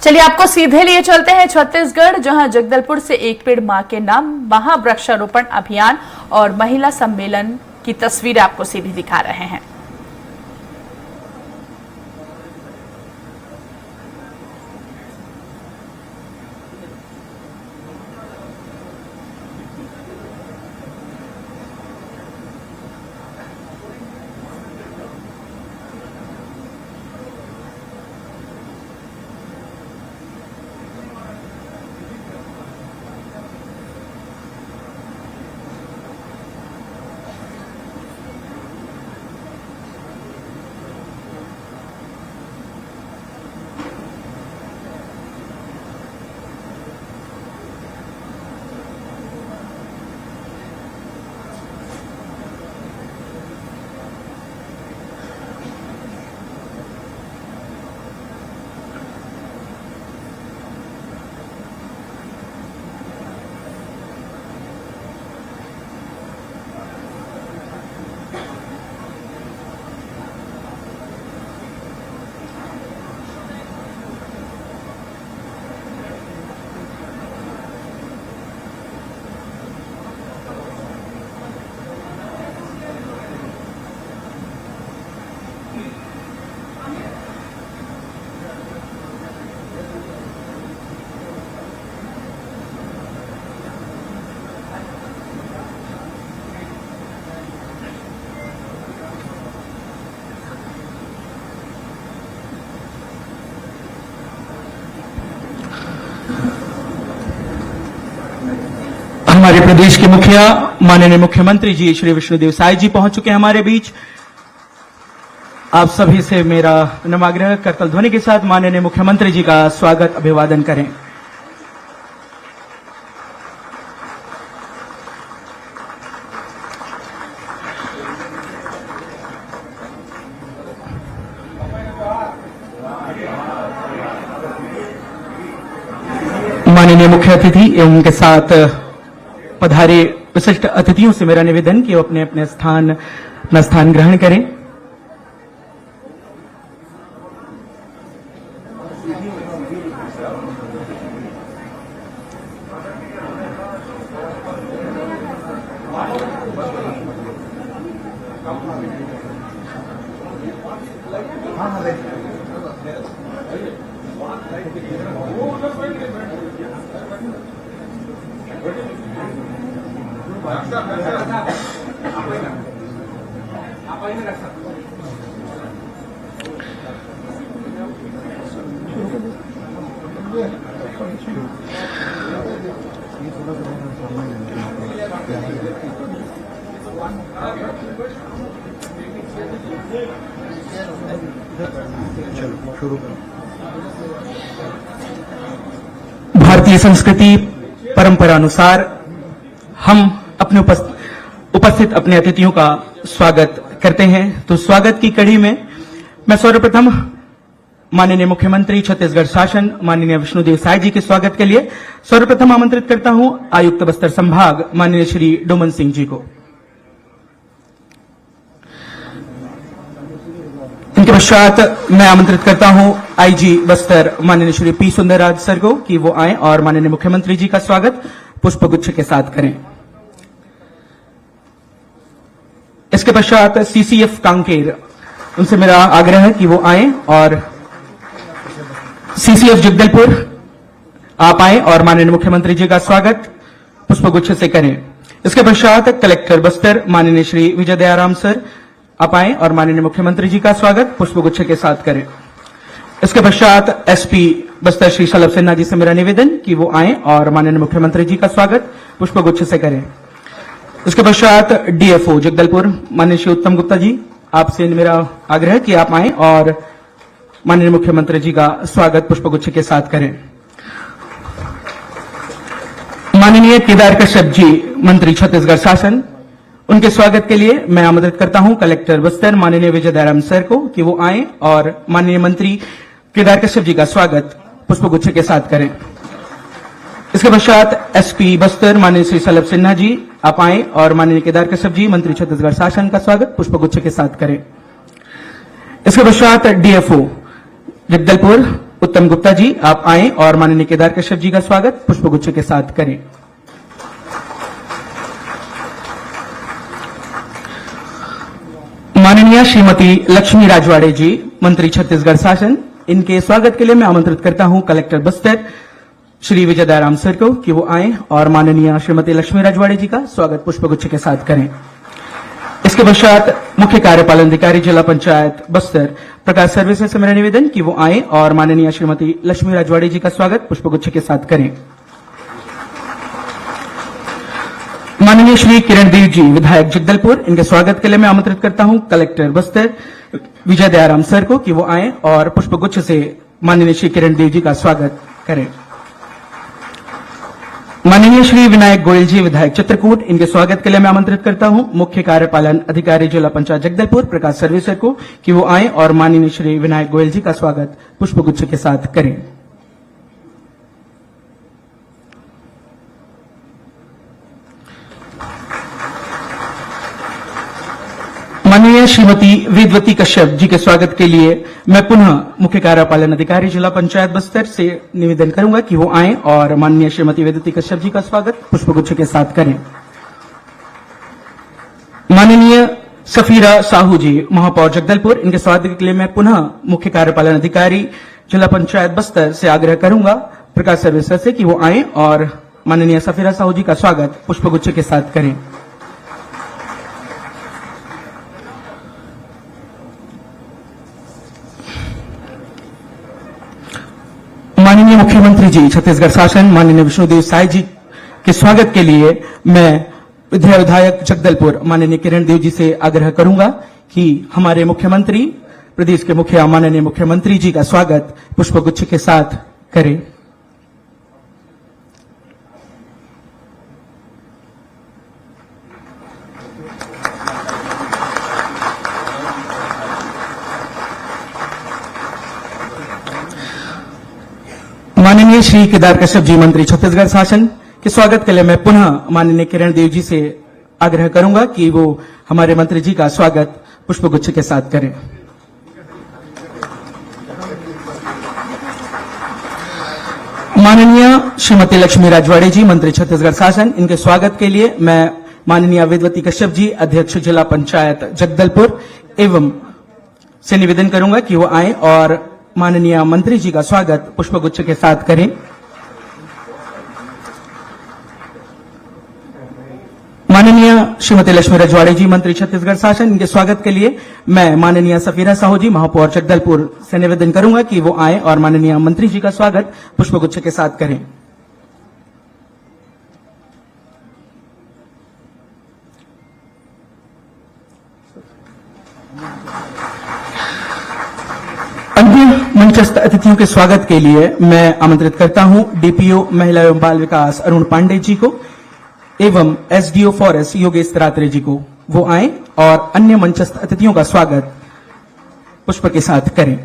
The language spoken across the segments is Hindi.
चलिए आपको सीधे लिए चलते हैं छत्तीसगढ़, जहां जगदलपुर से एक पेड़ मां के नाम महावृक्षारोपण अभियान और महिला सम्मेलन की तस्वीर आपको सीधी दिखा रहे हैं। हमारे प्रदेश के मुखिया माननीय मुख्यमंत्री जी श्री विष्णुदेव साय जी पहुंच चुके हैं हमारे बीच। आप सभी से मेरा नम्राग्रह करतल ध्वनि के साथ माननीय मुख्यमंत्री जी का स्वागत अभिवादन करें। माननीय मुख्य अतिथि एवं उनके साथ पधारे विशिष्ट अतिथियों से मेरा निवेदन कि वो अपने स्थान ग्रहण करें। भारतीय संस्कृति परंपरा अनुसार हम अपने उपस्थित अपने अतिथियों का स्वागत करते हैं। तो स्वागत की कड़ी में मैं सर्वप्रथम माननीय मुख्यमंत्री छत्तीसगढ़ शासन माननीय विष्णुदेव साय जी के स्वागत के लिए सर्वप्रथम आमंत्रित करता हूं आयुक्त बस्तर संभाग माननीय श्री डोमन सिंह जी को। इनके पश्चात मैं आमंत्रित करता हूं आईजी बस्तर माननीय श्री पी सुंदरराज सर को कि वो आए और माननीय मुख्यमंत्री जी का स्वागत पुष्पगुच्छ के साथ करें। इसके पश्चात सीसीएफ कांकेर, उनसे मेरा आग्रह है कि वो आए और सीसीएफ जगदलपुर आप आए और माननीय मुख्यमंत्री जी का स्वागत पुष्पगुच्छ से करें। इसके पश्चात कलेक्टर बस्तर माननीय श्री विजय दयाराम सर आप आए और माननीय मुख्यमंत्री जी का स्वागत पुष्पगुच्छ के साथ करें। इसके पश्चात एसपी बस्तर श्री शलभ सिन्हा जी से मेरा निवेदन कि वो आए और माननीय मुख्यमंत्री जी का स्वागत पुष्पगुच्छ से करें। इसके पश्चात डीएफओ जगदलपुर माननीय श्री उत्तम गुप्ता जी, आपसे मेरा आग्रह कि आप आए और माननीय मुख्यमंत्री जी का स्वागत पुष्पगुच्छ के साथ करें। माननीय केदार कश्यप जी मंत्री छत्तीसगढ़ शासन, उनके स्वागत के लिए मैं आमंत्रित करता हूं कलेक्टर बस्तर माननीय विजय दयाराम सर को कि वो आए और माननीय मंत्री केदार कश्यप जी का स्वागत पुष्पगुच्छ के साथ करें। इसके पश्चात एसपी बस्तर माननीय श्री शलभ सिन्हा जी आप आए और माननीय केदार कश्यप जी मंत्री छत्तीसगढ़ शासन का स्वागत पुष्पगुच्छ के साथ करें। इसके पश्चात डीएफओ जगदलपुर उत्तम गुप्ता जी आप आए और माननीय केदार कश्यप जी का स्वागत पुष्पगुच्छ के साथ करें। माननीय श्रीमती लक्ष्मी राजवाड़े जी मंत्री छत्तीसगढ़ शासन, इनके स्वागत के लिए मैं आमंत्रित करता हूं कलेक्टर बस्तर श्री विजय दयाराम सर को कि वो आए और माननीय श्रीमती लक्ष्मी राजवाड़े जी का स्वागत पुष्पगुच्छ के साथ करें। इसके पश्चात मुख्य कार्यपालन अधिकारी जिला पंचायत बस्तर प्रकाश सर्विसेज से मेरा निवेदन कि वो आए और माननीय श्रीमती लक्ष्मी राजवाड़े जी का स्वागत पुष्पगुच्छ के साथ करें। माननीय श्री किरण देव जी विधायक जगदलपुर, इनके स्वागत के लिए मैं आमंत्रित करता हूं कलेक्टर बस्तर विजय दयाराम सर को कि वो आए और पुष्पगुच्छ से माननीय श्री किरण देव जी का स्वागत करें। माननीय श्री विनायक गोयल जी विधायक चित्रकूट, इनके स्वागत के लिए मैं आमंत्रित करता हूं मुख्य कार्यपालन अधिकारी जिला पंचायत जगदलपुर प्रकाश सर्विसर को कि वो आए और माननीय श्री विनायक गोयल जी का स्वागत पुष्पगुच्छ के साथ करें। माननीय श्रीमती वेदवती कश्यप जी के स्वागत के लिए मैं पुनः मुख्य कार्यपालन अधिकारी जिला पंचायत बस्तर से निवेदन करूंगा कि वो आए और माननीय श्रीमती वेदवती कश्यप जी का स्वागत पुष्पगुच्छ के साथ करें। माननीय सफीरा साहू जी महापौर जगदलपुर, इनके स्वागत के लिए मैं पुनः मुख्य कार्यपालन अधिकारी जिला पंचायत बस्तर से आग्रह करूंगा प्रकाश सर्विसेज से कि वो आए और माननीय सफीरा साहू जी का स्वागत पुष्पगुच्छ के साथ करें। माननीय मुख्यमंत्री जी छत्तीसगढ़ शासन माननीय विष्णुदेव साय जी के स्वागत के लिए मैं विधायक जगदलपुर माननीय किरण देव जी से आग्रह करूंगा कि हमारे मुख्यमंत्री प्रदेश के मुखिया माननीय मुख्यमंत्री जी का स्वागत पुष्पगुच्छ के साथ करें। माननीय श्री केदार कश्यप जी मंत्री छत्तीसगढ़ शासन के स्वागत के लिए मैं पुनः माननीय किरण देव जी से आग्रह करूंगा कि वो हमारे मंत्री जी का स्वागत पुष्पगुच्छ के साथ करें। माननीय श्रीमती लक्ष्मी राजवाड़े जी मंत्री छत्तीसगढ़ शासन, इनके स्वागत के लिए मैं माननीय वेदवती कश्यप जी अध्यक्ष जिला पंचायत जगदलपुर एवं से निवेदन करूंगा कि वो आए और माननीय मंत्री जी का स्वागत पुष्पगुच्छ के साथ करें। माननीय श्रीमती लक्ष्मी राजवाड़े जी मंत्री छत्तीसगढ़ शासन, इनके स्वागत के लिए मैं माननीय सफीरा साहू जी महापौर जगदलपुर से निवेदन करूंगा कि वो आए और माननीय मंत्री जी का स्वागत पुष्पगुच्छ के साथ करें। अन्य मंचस्थ अतिथियों के स्वागत के लिए मैं आमंत्रित करता हूं डीपीओ महिला एवं बाल विकास अरुण पांडे जी को एवं एसडीओ फॉरेस्ट योगेश त्रात्रे जी को, वो आए और अन्य मंचस्थ अतिथियों का स्वागत पुष्प के साथ करें।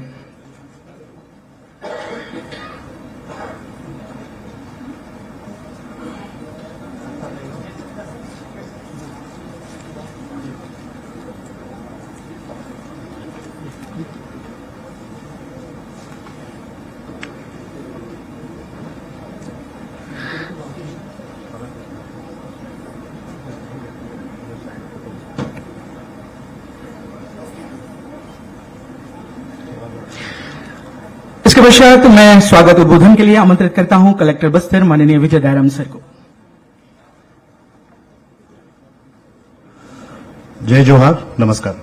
इसके पश्चात मैं स्वागत उद्बोधन के लिए आमंत्रित करता हूं कलेक्टर बस्तर माननीय विजय दयाराम सर को। जय जोहार, नमस्कार।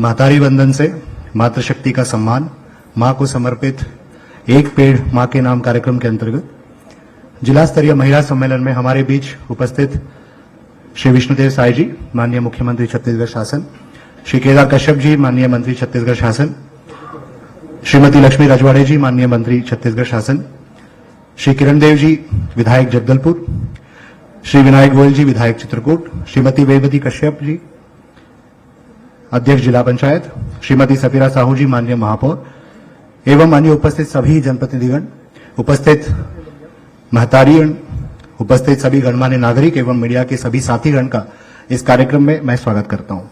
मातारी वंदन से मातृशक्ति का सम्मान, मां को समर्पित एक पेड़ मां के नाम कार्यक्रम के अंतर्गत जिला स्तरीय महिला सम्मेलन में हमारे बीच उपस्थित श्री विष्णुदेव साय जी माननीय मुख्यमंत्री छत्तीसगढ़ शासन, श्री केदार कश्यप जी माननीय मंत्री छत्तीसगढ़ शासन, श्रीमती लक्ष्मी राजवाड़े जी माननीय मंत्री छत्तीसगढ़ शासन, श्री किरण देव जी विधायक जगदलपुर, श्री विनायक गोयल जी विधायक चित्रकूट, श्रीमती वेदवती कश्यप जी अध्यक्ष जिला पंचायत, श्रीमती सफीरा साहू जी माननीय महापौर एवं अन्य उपस्थित सभी जनप्रतिनिधिगण, उपस्थित महतारीगण, उपस्थित सभी गणमान्य नागरिक एवं मीडिया के सभी साथीगण का इस कार्यक्रम में मैं स्वागत करता हूं।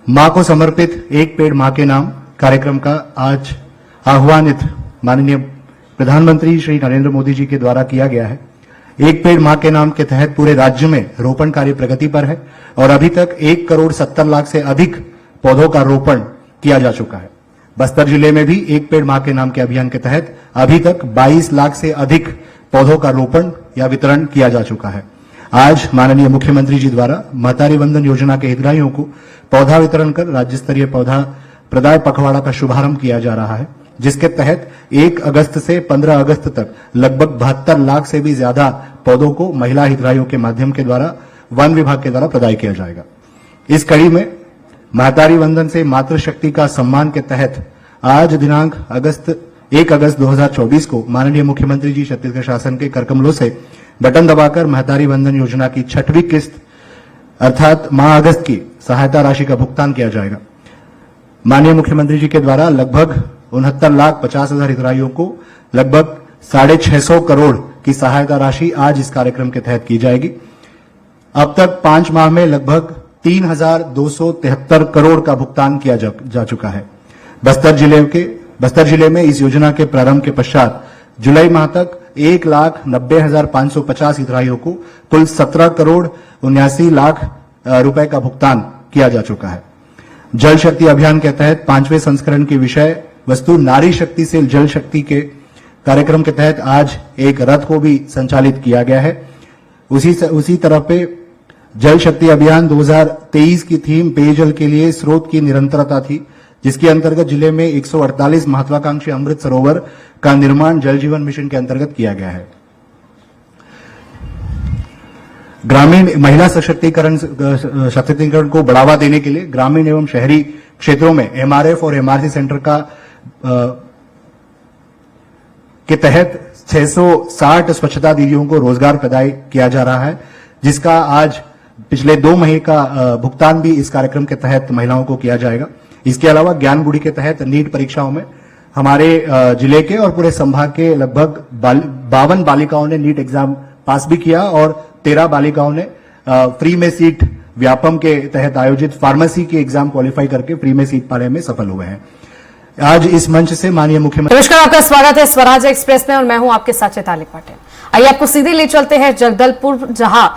मां को समर्पित एक पेड़ मां के नाम कार्यक्रम का आज आह्वानित माननीय प्रधानमंत्री श्री नरेंद्र मोदी जी के द्वारा किया गया है। एक पेड़ मां के नाम के तहत पूरे राज्य में रोपण कार्य प्रगति पर है और अभी तक 1,70,00,000 से अधिक पौधों का रोपण किया जा चुका है। बस्तर जिले में भी एक पेड़ मां के नाम के अभियान के तहत अभी तक 22 लाख से अधिक पौधों का रोपण या वितरण किया जा चुका है। आज माननीय मुख्यमंत्री जी द्वारा महतारी वंदन योजना के हितग्राहियों को पौधा वितरण कर राज्य स्तरीय पौधा प्रदाय पखवाड़ा का शुभारंभ किया जा रहा है, जिसके तहत 1 अगस्त से 15 अगस्त तक लगभग 72 लाख से भी ज्यादा पौधों को महिला हितग्राहियों के माध्यम के द्वारा वन विभाग के द्वारा प्रदाय किया जाएगा। इस कड़ी में महतारी वंदन से मातृशक्ति का सम्मान के तहत आज दिनांक 1 अगस्त 2024 को माननीय मुख्यमंत्री जी छत्तीसगढ़ शासन के करकमलों से बटन दबाकर महतारी वंदन योजना की 6वीं किस्त अर्थात माह अगस्त की सहायता राशि का भुगतान किया जाएगा। माननीय मुख्यमंत्री जी के द्वारा लगभग 69,50,000 हितग्राहियों को लगभग 650 करोड़ की सहायता राशि आज इस कार्यक्रम के तहत की जाएगी। अब तक 5 माह में लगभग 3,273 करोड़ का भुगतान किया जा चुका है। बस्तर जिले में इस योजना के प्रारंभ के पश्चात जुलाई माह तक 1,90,550 हितग्राहियों को कुल 17 करोड़ 79 लाख रुपए का भुगतान किया जा चुका है। जल शक्ति अभियान के तहत 5वें संस्करण की विषय वस्तु नारी शक्ति से जल शक्ति के कार्यक्रम के तहत आज एक रथ को भी संचालित किया गया है। उसी तरह पे जल शक्ति अभियान 2023 की थीम पेयजल के लिए स्रोत की निरंतरता थी, जिसके अंतर्गत जिले में 148 महत्वाकांक्षी अमृत सरोवर का निर्माण जल जीवन मिशन के अंतर्गत किया गया है। ग्रामीण महिला सशक्तिकरण को बढ़ावा देने के लिए ग्रामीण एवं शहरी क्षेत्रों में एमआरएफ और एमआरसी सेंटर के तहत 660 स्वच्छता दीदियों को रोजगार प्रदान किया जा रहा है, जिसका आज पिछले 2 महीने का भुगतान भी इस कार्यक्रम के तहत महिलाओं को किया जाएगा। इसके अलावा ज्ञान गुड़ी के तहत नीट परीक्षाओं में हमारे जिले के और पूरे संभाग के लगभग 52 बालिकाओं ने नीट एग्जाम पास भी किया और 13 बालिकाओं ने फ्री में सीट व्यापम के तहत आयोजित फार्मेसी के एग्जाम क्वालिफाई करके फ्री में सीट पाने में सफल हुए हैं। आज इस मंच से माननीय मुख्यमंत्री। नमस्कार, आपका स्वागत है स्वराज एक्सप्रेस में और मैं हूं आपके साथ चैताली पाटिल। आइए आपको सीधे ले चलते हैं जगदलपुर, जहां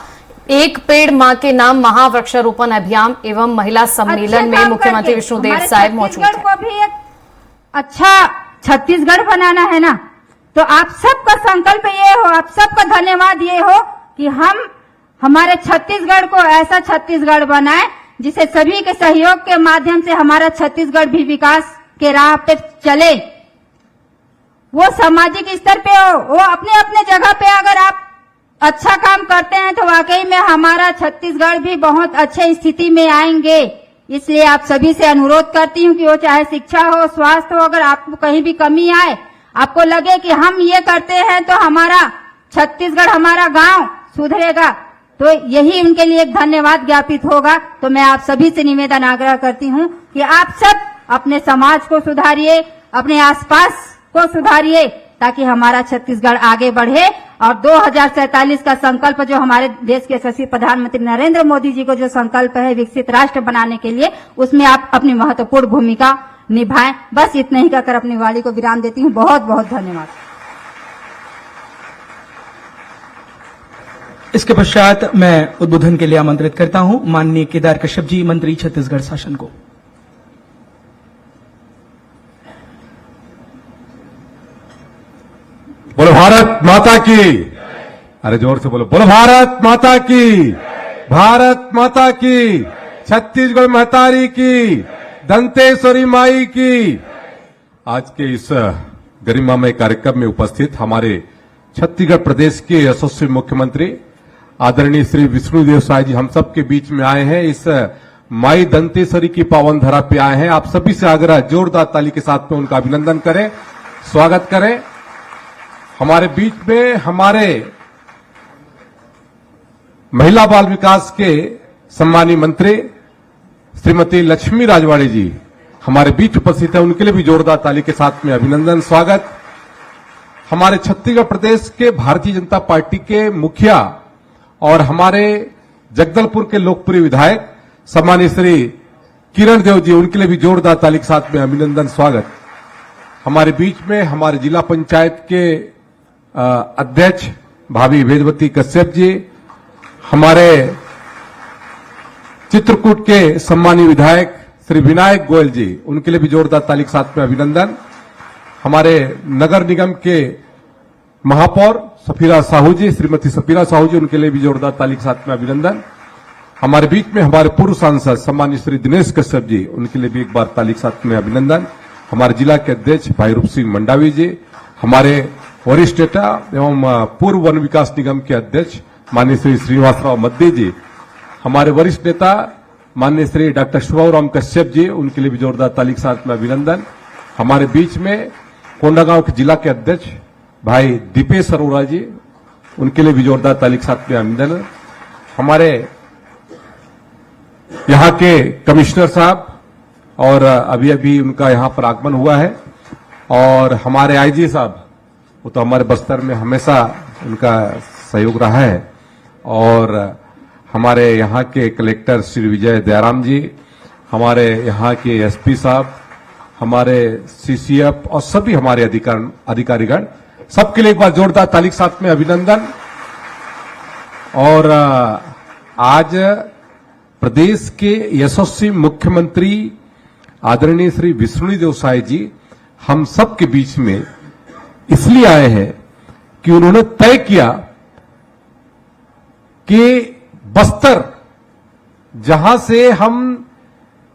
एक पेड़ मां के नाम महावृक्षारोपण अभियान एवं महिला सम्मेलन में मुख्यमंत्री विष्णुदेव साय मौजूद हैं। को भी एक अच्छा छत्तीसगढ़ बनाना है ना, तो आप सबका संकल्प ये हो, आप सबका धन्यवाद ये हो कि हम हमारे छत्तीसगढ़ को ऐसा छत्तीसगढ़ बनाए जिसे सभी के सहयोग के माध्यम से हमारा छत्तीसगढ़ भी विकास के राह पे चले। वो सामाजिक स्तर पे हो, वो अपने अपने जगह पे अगर आप अच्छा काम करते हैं तो वाकई में हमारा छत्तीसगढ़ भी बहुत अच्छे स्थिति में आएंगे। इसलिए आप सभी से अनुरोध करती हूँ कि वो चाहे शिक्षा हो, स्वास्थ्य हो, अगर आपको कहीं भी कमी आए, आपको लगे कि हम ये करते हैं तो हमारा छत्तीसगढ़, हमारा गांव सुधरेगा, तो यही उनके लिए एक धन्यवाद ज्ञापित होगा। तो मैं आप सभी से निवेदन आग्रह करती हूँ कि आप सब अपने समाज को सुधारिए, अपने आसपास को सुधारिए, ताकि हमारा छत्तीसगढ़ आगे बढ़े और 2047 का संकल्प जो हमारे देश के यशस्वी प्रधानमंत्री नरेंद्र मोदी जी को जो संकल्प है विकसित राष्ट्र बनाने के लिए, उसमें आप अपनी महत्वपूर्ण भूमिका निभाएं। बस इतना ही कहकर अपनी वाणी को विराम देती हूँ। बहुत बहुत धन्यवाद। इसके पश्चात मैं उद्बोधन के लिए आमंत्रित करता हूं माननीय केदार कश्यप जी, मंत्री छत्तीसगढ़ शासन को। बोलो भारत माता की, अरे जोर से बोलो, बोलो भारत माता की, भारत माता की, छत्तीसगढ़ महतारी की, दंतेश्वरी माई की। आज के इस गरिमामय कार्यक्रम में उपस्थित हमारे छत्तीसगढ़ प्रदेश के यशस्वी मुख्यमंत्री आदरणीय श्री विष्णुदेव साय जी हम सबके बीच में आए हैं। इस माई दंतेश्वरी की पावन धरा पे आए हैं। आप सभी से आग्रह, जोरदार ताली के साथ में उनका अभिनंदन करें, स्वागत करें। हमारे बीच में हमारे महिला बाल विकास के सम्मानीय मंत्री श्रीमती लक्ष्मी राजवाड़े जी हमारे बीच उपस्थित है, उनके लिए भी जोरदार ताली के साथ में अभिनंदन, स्वागत। हमारे छत्तीसगढ़ प्रदेश के भारतीय जनता पार्टी के मुखिया और हमारे जगदलपुर के लोकप्रिय विधायक सम्मानीय श्री किरण देव जी, उनके लिए भी जोरदार ताली के साथ में अभिनंदन, स्वागत। हमारे बीच में हमारे जिला पंचायत के अध्यक्ष भाभी वेदवती कश्यप जी, हमारे चित्रकूट के सम्मानीय विधायक श्री विनायक गोयल जी, उनके लिए भी जोरदार ताली के साथ में अभिनंदन। हमारे नगर निगम के महापौर सफीरा साहू जी, श्रीमती सफीरा साहू जी, उनके लिए भी जोरदार ताली के साथ में अभिनंदन। हमारे बीच में हमारे पूर्व सांसद सम्मानीय श्री दिनेश कश्यप जी, उनके लिए भी एक बार ताली के साथ में अभिनंदन। हमारे जिला के अध्यक्ष भाई रूप सिंह मंडावी जी, हमारे वरिष्ठ नेता एवं पूर्व वन विकास निगम के अध्यक्ष माननीय श्री श्रीनिवासराव मद्दी जी, हमारे वरिष्ठ नेता माननीय श्री डॉक्टर शुभराम कश्यप जी, उनके लिए भी जोरदार ताली के साथ में अभिनंदन। हमारे बीच में कोंडागांव के जिला के अध्यक्ष भाई दीपेश अरोड़ा जी, उनके लिए भी जोरदार ताली के साथ में अभिनंदन। हमारे यहां के कमिश्नर साहब, और अभी अभी उनका यहां पर आगमन हुआ है, और हमारे आईजी साहब, वो तो हमारे बस्तर में हमेशा उनका सहयोग रहा है, और हमारे यहाँ के कलेक्टर श्री विजय दयाराम जी, हमारे यहाँ के एसपी साहब, हमारे सीसीएफ और सभी हमारे अधिकारीगण, सबके लिए एक बार जोरदार ताली के साथ में अभिनंदन। और आज प्रदेश के यशस्वी मुख्यमंत्री आदरणीय श्री विष्णुदेव साय जी हम सब के बीच में इसलिए आए हैं कि उन्होंने तय किया कि बस्तर, जहां से हम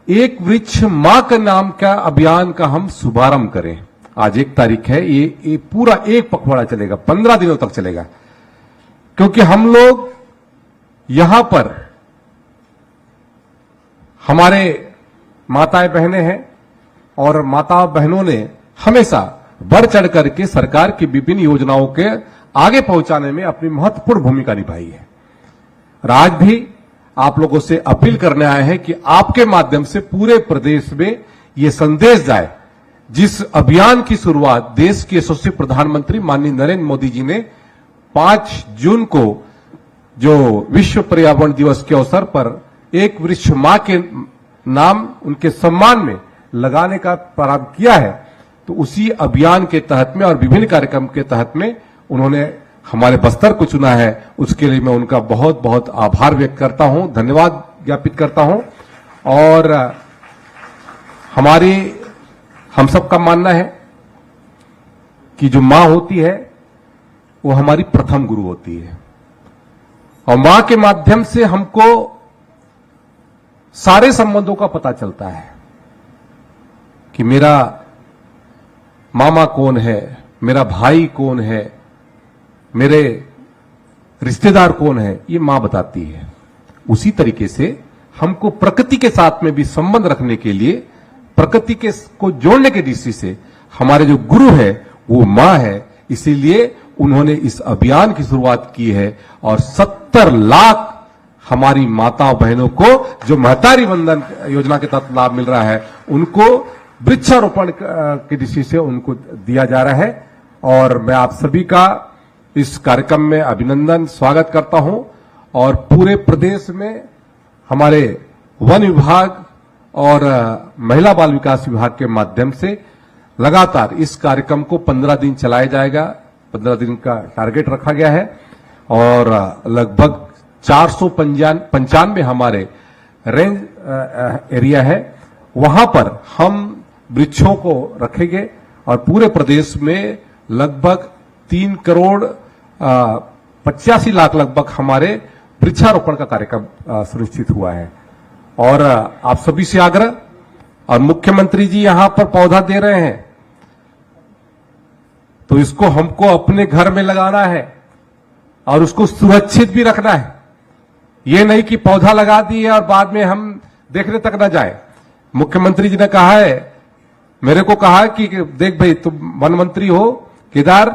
एक वृक्ष मां का नाम का अभियान का हम शुभारंभ करें। आज 1 तारीख है, ये पूरा एक पखवाड़ा चलेगा, 15 दिनों तक चलेगा, क्योंकि हम लोग यहां पर हमारे माताएं बहनें हैं, और माता बहनों ने हमेशा बढ़ चढ़ करके सरकार की विभिन्न योजनाओं के आगे पहुंचाने में अपनी महत्वपूर्ण भूमिका निभाई है। और आज भी आप लोगों से अपील करने आए हैं कि आपके माध्यम से पूरे प्रदेश में ये संदेश जाए, जिस अभियान की शुरुआत देश के यशस्वी प्रधानमंत्री माननीय नरेंद्र मोदी जी ने 5 जून को जो विश्व पर्यावरण दिवस के अवसर पर एक वृक्ष मां के नाम उनके सम्मान में लगाने का प्रारंभ किया है, तो उसी अभियान के तहत में और विभिन्न कार्यक्रम के तहत में उन्होंने हमारे बस्तर को चुना है। उसके लिए मैं उनका बहुत बहुत आभार व्यक्त करता हूं, धन्यवाद ज्ञापित करता हूं। और हम सबका मानना है कि जो मां होती है वो हमारी प्रथम गुरु होती है, और मां के माध्यम से हमको सारे संबंधों का पता चलता है कि मेरा मामा कौन है, मेरा भाई कौन है, मेरे रिश्तेदार कौन है, ये मां बताती है। उसी तरीके से हमको प्रकृति के साथ में भी संबंध रखने के लिए, प्रकृति के को जोड़ने के दृष्टि से हमारे जो गुरु है वो मां है। इसीलिए उन्होंने इस अभियान की शुरुआत की है, और 70 लाख हमारी माता बहनों को जो महतारी वंदन योजना के तहत लाभ मिल रहा है, उनको वृक्षारोपण की दृष्टि से उनको दिया जा रहा है। और मैं आप सभी का इस कार्यक्रम में अभिनंदन स्वागत करता हूं, और पूरे प्रदेश में हमारे वन विभाग और महिला बाल विकास विभाग के माध्यम से लगातार इस कार्यक्रम को 15 दिन चलाया जाएगा। 15 दिन का टारगेट रखा गया है, और लगभग 495 हमारे रेंज एरिया है, वहां पर हम वृक्षों को रखेंगे, और पूरे प्रदेश में लगभग 3 करोड़ 85 लाख लगभग हमारे वृक्षारोपण का कार्यक्रम सुनिश्चित हुआ है। और आप सभी से आग्रह, और मुख्यमंत्री जी यहां पर पौधा दे रहे हैं, तो इसको हमको अपने घर में लगाना है और उसको सुरक्षित भी रखना है। ये नहीं कि पौधा लगा दिए और बाद में हम देखने तक न जाए। मुख्यमंत्री जी ने कहा है, मेरे को कहा कि देख भाई तुम वन मंत्री हो केदार,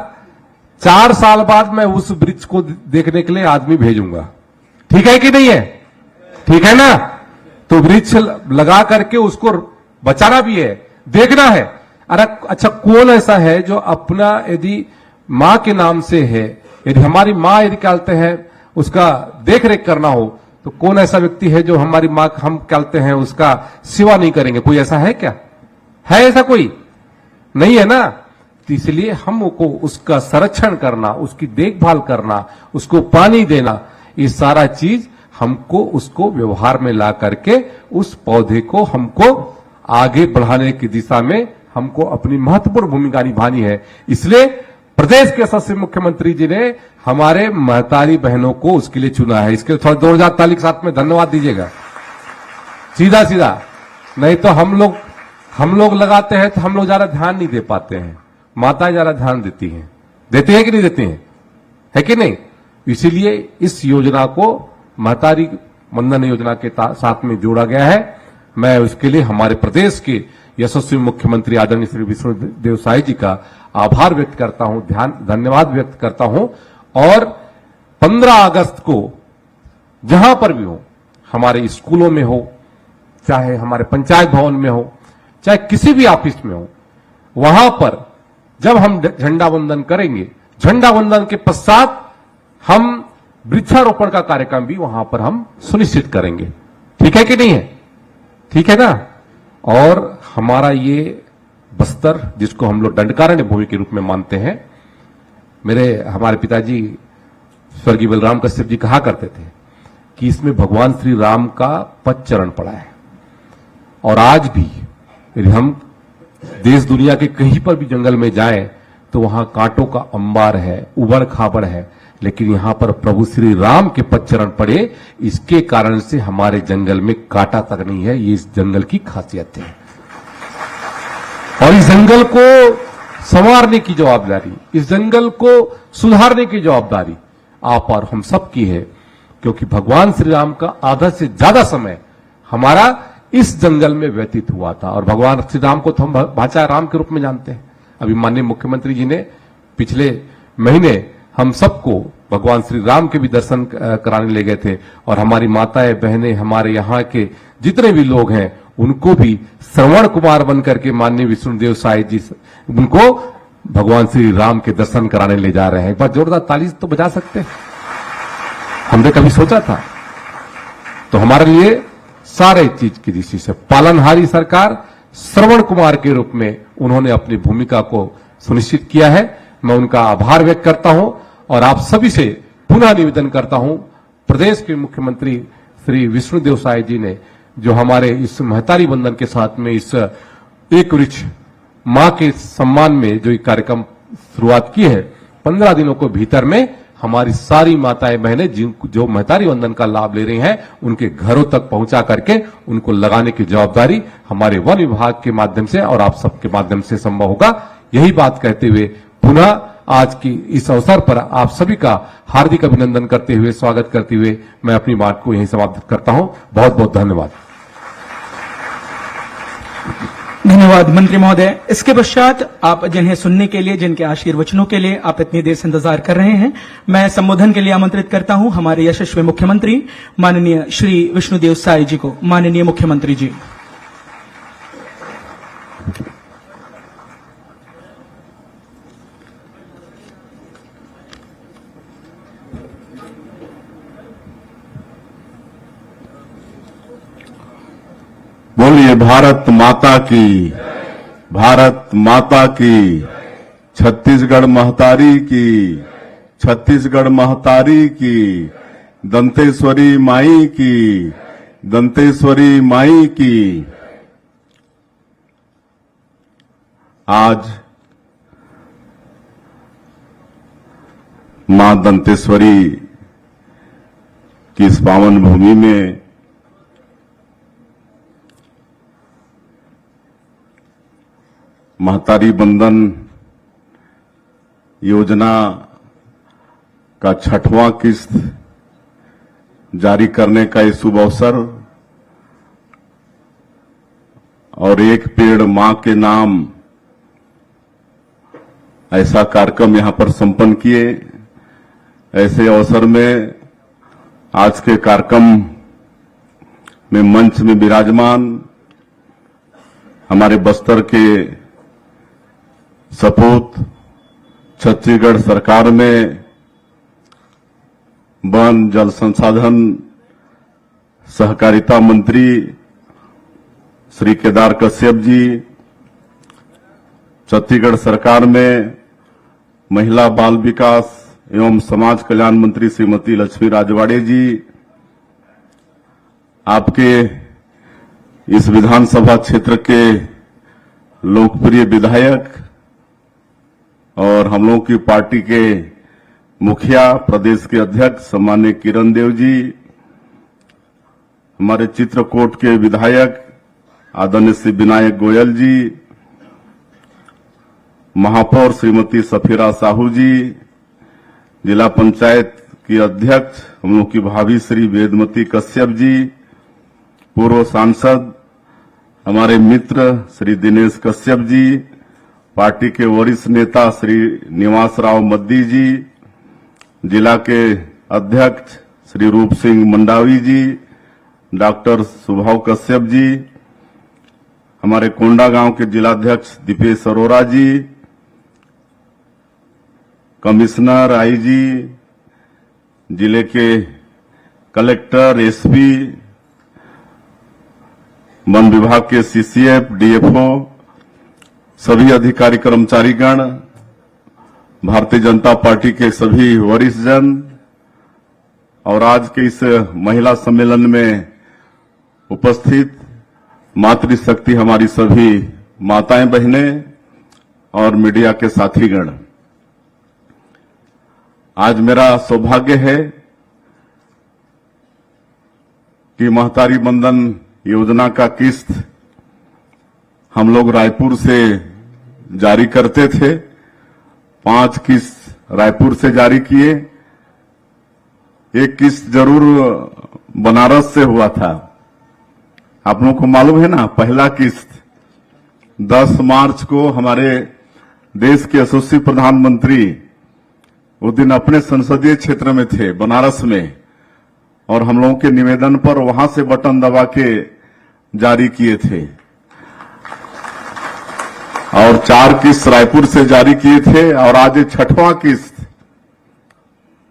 4 साल बाद मैं उस वृक्ष को देखने के लिए आदमी भेजूंगा। ठीक है कि नहीं है? ठीक है ना? तो वृक्ष लगा करके उसको बचाना भी है, देखना है। अरे अच्छा, कौन ऐसा है जो अपना यदि मां के नाम से है, यदि हमारी मां यदि कहते हैं उसका देख रेख करना हो, तो कौन ऐसा व्यक्ति है जो हमारी मां हम कहते हैं उसका सेवा नहीं करेंगे? कोई ऐसा है क्या? है ऐसा कोई? नहीं है ना। तो इसलिए हमको उसका संरक्षण करना, उसकी देखभाल करना, उसको पानी देना, ये सारा चीज हमको उसको व्यवहार में ला करके उस पौधे को हमको आगे बढ़ाने की दिशा में हमको अपनी महत्वपूर्ण भूमिका निभानी है। इसलिए प्रदेश के यशस्वी मुख्यमंत्री जी ने हमारे महतारी बहनों को उसके लिए चुना है। इसके लिए थोड़ा जोरदार ताली के साथ में धन्यवाद दीजिएगा। सीधा सीधा, नहीं तो हम लोग लगाते हैं तो हम लोग ज्यादा ध्यान नहीं दे पाते हैं, माताएं ज्यादा ध्यान देती हैं। देते हैं कि नहीं देते हैं, है कि नहीं? इसीलिए इस योजना को महतारी वंदन योजना के साथ में जोड़ा गया है। मैं उसके लिए हमारे प्रदेश के यशस्वी मुख्यमंत्री आदरणीय श्री विष्णुदेव साय जी का आभार व्यक्त करता हूं, धन्यवाद व्यक्त करता हूं। और 15 अगस्त को जहां पर भी हो, हमारे स्कूलों में हो, चाहे हमारे पंचायत भवन में हो, चाहे किसी भी ऑफिस में हो, वहां पर जब हम झंडा वंदन करेंगे, झंडा वंदन के पश्चात हम वृक्षारोपण का कार्यक्रम भी वहां पर हम सुनिश्चित करेंगे। ठीक है कि नहीं है? ठीक है ना? और हमारा ये बस्तर, जिसको हम लोग दंडकारण्य भूमि के रूप में मानते हैं, हमारे पिताजी स्वर्गीय बलराम कश्यप जी कहा करते थे कि इसमें भगवान श्री राम का पद चरण पड़ा है। और आज भी यदि हम देश दुनिया के कहीं पर भी जंगल में जाएं तो वहां कांटों का अंबार है, उबड़ खाबड़ है, लेकिन यहां पर प्रभु श्री राम के पद चरण पड़े, इसके कारण से हमारे जंगल में कांटा तक नहीं है। ये इस जंगल की खासियत है। और इस जंगल को संवारने की जवाबदारी, इस जंगल को सुधारने की जवाबदारी आप और हम सब की है, क्योंकि भगवान श्री राम का आधा से ज्यादा समय हमारा इस जंगल में व्यतीत हुआ था। और भगवान श्री राम को तो हम भाषा राम के रूप में जानते हैं। अभी माननीय मुख्यमंत्री जी ने पिछले महीने हम सबको भगवान श्री राम के भी दर्शन कराने ले गए थे। और हमारी माताएं बहनें, हमारे यहाँ के जितने भी लोग हैं, उनको भी श्रवण कुमार बनकर के माननीय विष्णुदेव साय जी उनको भगवान श्री राम के दर्शन कराने ले जा रहे हैं। एक बार जोरदार ताली तो बजा सकते हैं। हमने कभी सोचा था? तो हमारे लिए सारे चीज की दृष्टि से पालनहारी सरकार श्रवण कुमार के रूप में उन्होंने अपनी भूमिका को सुनिश्चित किया है। मैं उनका आभार व्यक्त करता हूं और आप सभी से पुनः निवेदन करता हूं, प्रदेश के मुख्यमंत्री श्री विष्णुदेव साय जी ने जो हमारे इस महतारी वंदन के साथ में इस एक वृक्ष मां के सम्मान में जो एक कार्यक्रम शुरुआत की है, 15 दिनों को भीतर में हमारी सारी माताएं बहनें जो महतारी वंदन का लाभ ले रही हैं, उनके घरों तक पहुंचा करके उनको लगाने की जवाबदारी हमारे वन विभाग के माध्यम से और आप सबके माध्यम से संभव होगा। यही बात कहते हुए पुनः आज की इस अवसर पर आप सभी का हार्दिक अभिनंदन करते हुए, स्वागत करते हुए मैं अपनी बात को यहीं समाप्त करता हूं। बहुत बहुत धन्यवाद। धन्यवाद मंत्री महोदय। इसके पश्चात आप जिन्हें सुनने के लिए, जिनके आशीर्वचनों के लिए आप इतनी देर से इंतजार कर रहे हैं, मैं संबोधन के लिए आमंत्रित करता हूं हमारे यशस्वी मुख्यमंत्री माननीय श्री विष्णुदेव साय जी को। माननीय मुख्यमंत्री जी। बोलिए भारत माता की, भारत माता की, छत्तीसगढ़ महतारी की, छत्तीसगढ़ महतारी की, दंतेश्वरी माई की, दंतेश्वरी माई की। आज मां दंतेश्वरी की इस पावन भूमि में महतारी वंदन योजना का 6वां किस्त जारी करने का ये शुभ अवसर और एक पेड़ मां के नाम ऐसा कार्यक्रम यहां पर संपन्न किए। ऐसे अवसर में आज के कार्यक्रम में मंच में विराजमान हमारे बस्तर के सपूत, छत्तीसगढ़ सरकार में वन जल संसाधन सहकारिता मंत्री श्री केदार कश्यप जी, छत्तीसगढ़ सरकार में महिला बाल विकास एवं समाज कल्याण मंत्री श्रीमती लक्ष्मी राजवाड़े जी, आपके इस विधानसभा क्षेत्र के लोकप्रिय विधायक और हम लोगों की पार्टी के मुखिया, प्रदेश के अध्यक्ष सम्माननीय किरण देव जी, हमारे चित्रकूट के विधायक आदरणीय श्री विनायक गोयल जी, महापौर श्रीमती सफीरा साहू जी, जिला पंचायत की अध्यक्ष हम लोग की भाभी श्री वेदमती कश्यप जी, पूर्व सांसद हमारे मित्र श्री दिनेश कश्यप जी, पार्टी के वरिष्ठ नेता श्री निवास राव मद्दी जी, जिला के अध्यक्ष श्री रूप सिंह मंडावी जी, डॉक्टर सुभाव कश्यप जी, हमारे कोंडा गांव के जिलाध्यक्ष दीपेश अरोरा जी, कमिश्नर आईजी, जिले के कलेक्टर, एसपी, वन विभाग के सीसीएफ, डीएफओ, सभी अधिकारी कर्मचारीगण, भारतीय जनता पार्टी के सभी वरिष्ठ जन और आज के इस महिला सम्मेलन में उपस्थित मातृशक्ति हमारी सभी माताएं बहनें और मीडिया के साथीगण, आज मेरा सौभाग्य है कि महतारी बंधन योजना का किस्त हम लोग रायपुर से जारी करते थे। 5 किस्त रायपुर से जारी किए, एक किस्त जरूर बनारस से हुआ था। आप लोगों को मालूम है ना, पहला किस्त 10 मार्च को हमारे देश के यशस्वी प्रधानमंत्री उस दिन अपने संसदीय क्षेत्र में थे, बनारस में, और हम लोगों के निवेदन पर वहां से बटन दबा के जारी किए थे। और 4 किस्त रायपुर से जारी किए थे और आज 6वां किस्त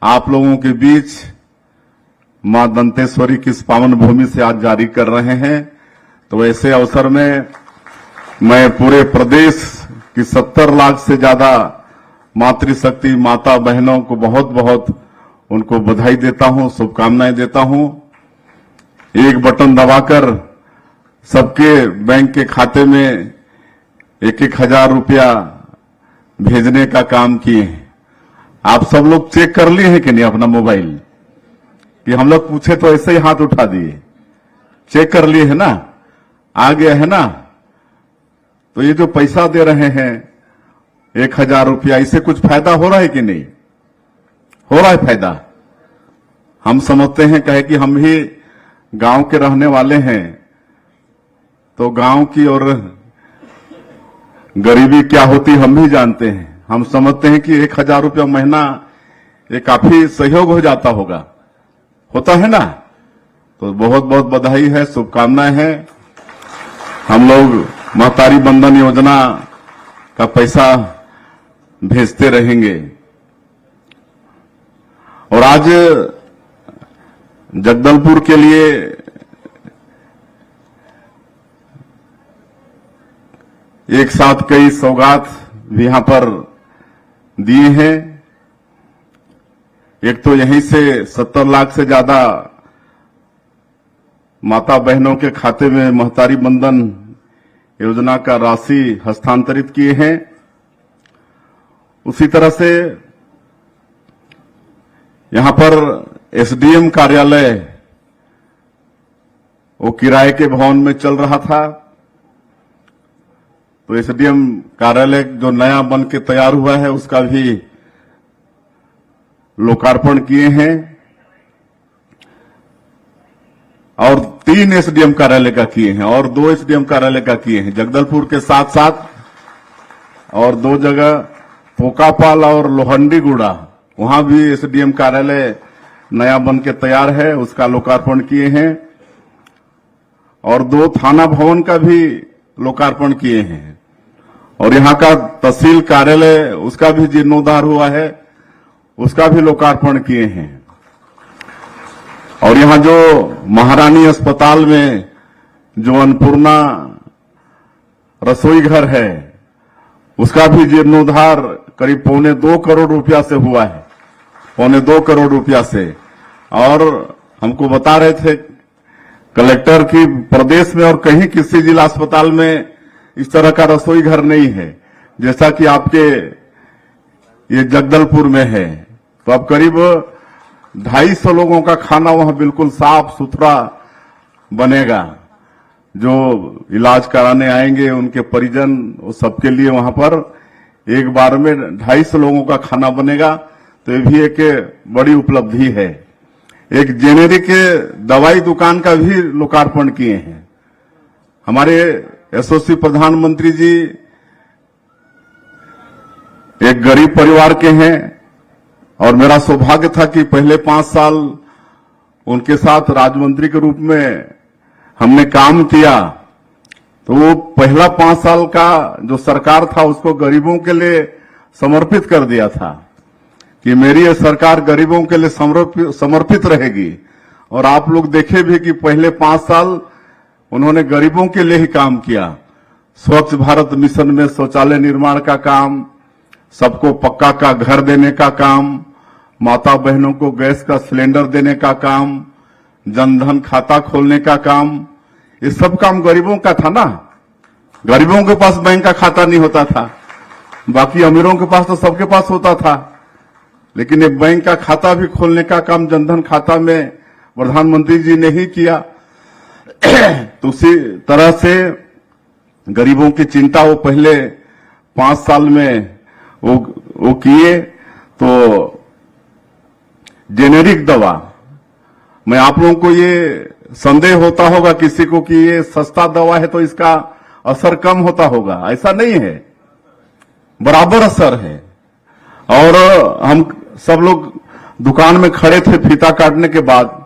आप लोगों के बीच मां दंतेश्वरी की इस पावन भूमि से आज जारी कर रहे हैं। तो ऐसे अवसर में मैं पूरे प्रदेश की 70 लाख से ज्यादा मातृशक्ति माता बहनों को बहुत बहुत उनको बधाई देता हूं, शुभकामनाएं देता हूं। एक बटन दबाकर सबके बैंक के खाते में 1-1 हजार रुपया भेजने का काम किए हैं। आप सब लोग चेक कर लिए हैं कि नहीं अपना मोबाइल? कि हम लोग पूछे तो ऐसे ही हाथ उठा दिए। चेक कर लिए है ना? आ गया है ना? तो ये जो पैसा दे रहे हैं 1,000 रुपया, इससे कुछ फायदा हो रहा है कि नहीं? हो रहा है फायदा। हम समझते हैं कहे कि हम ही गांव के रहने वाले हैं, तो गांव की और गरीबी क्या होती हम भी जानते हैं। हम समझते हैं कि 1,000 रुपया महीना ये काफी सहयोग हो जाता होगा, होता है ना? तो बहुत बहुत बधाई है, शुभकामनाएं हैं। हम लोग महतारी बंधन योजना का पैसा भेजते रहेंगे। और आज जगदलपुर के लिए एक साथ कई सौगात भी यहां पर दिए हैं। एक तो यहीं से 70 लाख से ज्यादा माता बहनों के खाते में महतारी बंधन योजना का राशि हस्तांतरित किए हैं। उसी तरह से यहां पर एसडीएम कार्यालय वो किराए के भवन में चल रहा था, तो एसडीएम कार्यालय जो नया बन के तैयार हुआ है उसका भी लोकार्पण किए हैं। और 3 एसडीएम कार्यालय का किए हैं और 2 एसडीएम कार्यालय का किए हैं, जगदलपुर के साथ साथ और 2 जगह पोकापाल और लोहंडीगुड़ा, वहां भी एसडीएम कार्यालय नया बन के तैयार है, उसका लोकार्पण किए हैं। और 2 थाना भवन का भी लोकार्पण किए हैं। और यहां का तहसील कार्यालय उसका भी जीर्णोद्धार हुआ है, उसका भी लोकार्पण किए हैं। और यहां जो महारानी अस्पताल में जो अन्नपूर्णा रसोई घर है उसका भी जीर्णोद्धार करीब 1.25 करोड़ रुपया से हुआ है, 1.25 करोड़ रुपया से। और हमको बता रहे थे कलेक्टर की प्रदेश में और कहीं किसी जिला अस्पताल में इस तरह का रसोई घर नहीं है जैसा कि आपके ये जगदलपुर में है। तो अब करीब 250 लोगों का खाना वहां बिल्कुल साफ सुथरा बनेगा। जो इलाज कराने आएंगे उनके परिजन, वो सबके लिए वहां पर एक बार में 250 लोगों का खाना बनेगा। तो ये भी एक बड़ी उपलब्धि है। एक जेनेरिक दवाई दुकान का भी लोकार्पण किए हैं हमारे एसओसी प्रधानमंत्री जी। एक गरीब परिवार के हैं और मेरा सौभाग्य था कि पहले 5 साल उनके साथ राज्यमंत्री के रूप में हमने काम किया। तो वो पहला 5 साल का जो सरकार था उसको गरीबों के लिए समर्पित कर दिया था कि मेरी ये सरकार गरीबों के लिए समर्पित रहेगी। और आप लोग देखे भी कि पहले 5 साल उन्होंने गरीबों के लिए ही काम किया। स्वच्छ भारत मिशन में शौचालय निर्माण का काम, सबको पक्का का घर देने का काम, माता बहनों को गैस का सिलेंडर देने का काम, जनधन खाता खोलने का काम, ये सब काम गरीबों का था ना। गरीबों के पास बैंक का खाता नहीं होता था, बाकी अमीरों के पास तो सबके पास होता था। लेकिन ये बैंक का खाता भी खोलने का काम जनधन खाता में प्रधानमंत्री जी ने ही किया। तो उसी तरह से गरीबों की चिंता वो पहले 5 साल में वो किए। तो जेनेरिक दवा, मैं आप लोगों को ये संदेह होता होगा किसी को कि ये सस्ता दवा है तो इसका असर कम होता होगा, ऐसा नहीं है, बराबर असर है। और हम सब लोग दुकान में खड़े थे फीता काटने के बाद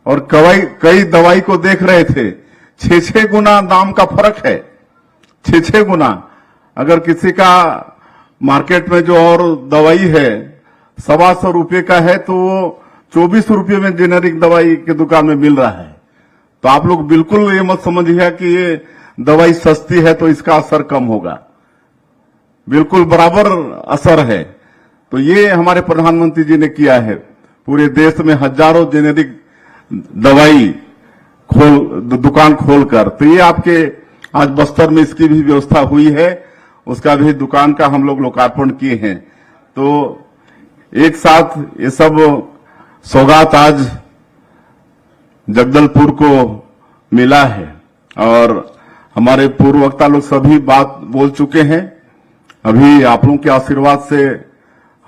और कई दवाई को देख रहे थे, 6-6 गुना दाम का फर्क है, 6-6 गुना। अगर किसी का मार्केट में जो और दवाई है 125 रुपये का है तो वो 24 रुपये में जेनेरिक दवाई के दुकान में मिल रहा है। तो आप लोग बिल्कुल ये मत समझिए कि ये दवाई सस्ती है तो इसका असर कम होगा, बिल्कुल बराबर असर है। तो ये हमारे प्रधानमंत्री जी ने किया है, पूरे देश में हजारों जेनेरिक दवाई दुकान खोलकर। तो ये आपके आज बस्तर में इसकी भी व्यवस्था हुई है, उसका भी दुकान का हम लोग लोकार्पण किए हैं। तो एक साथ ये सब सौगात आज जगदलपुर को मिला है और हमारे पूर्व वक्ता लोग सभी बात बोल चुके हैं। अभी आप लोगों के आशीर्वाद से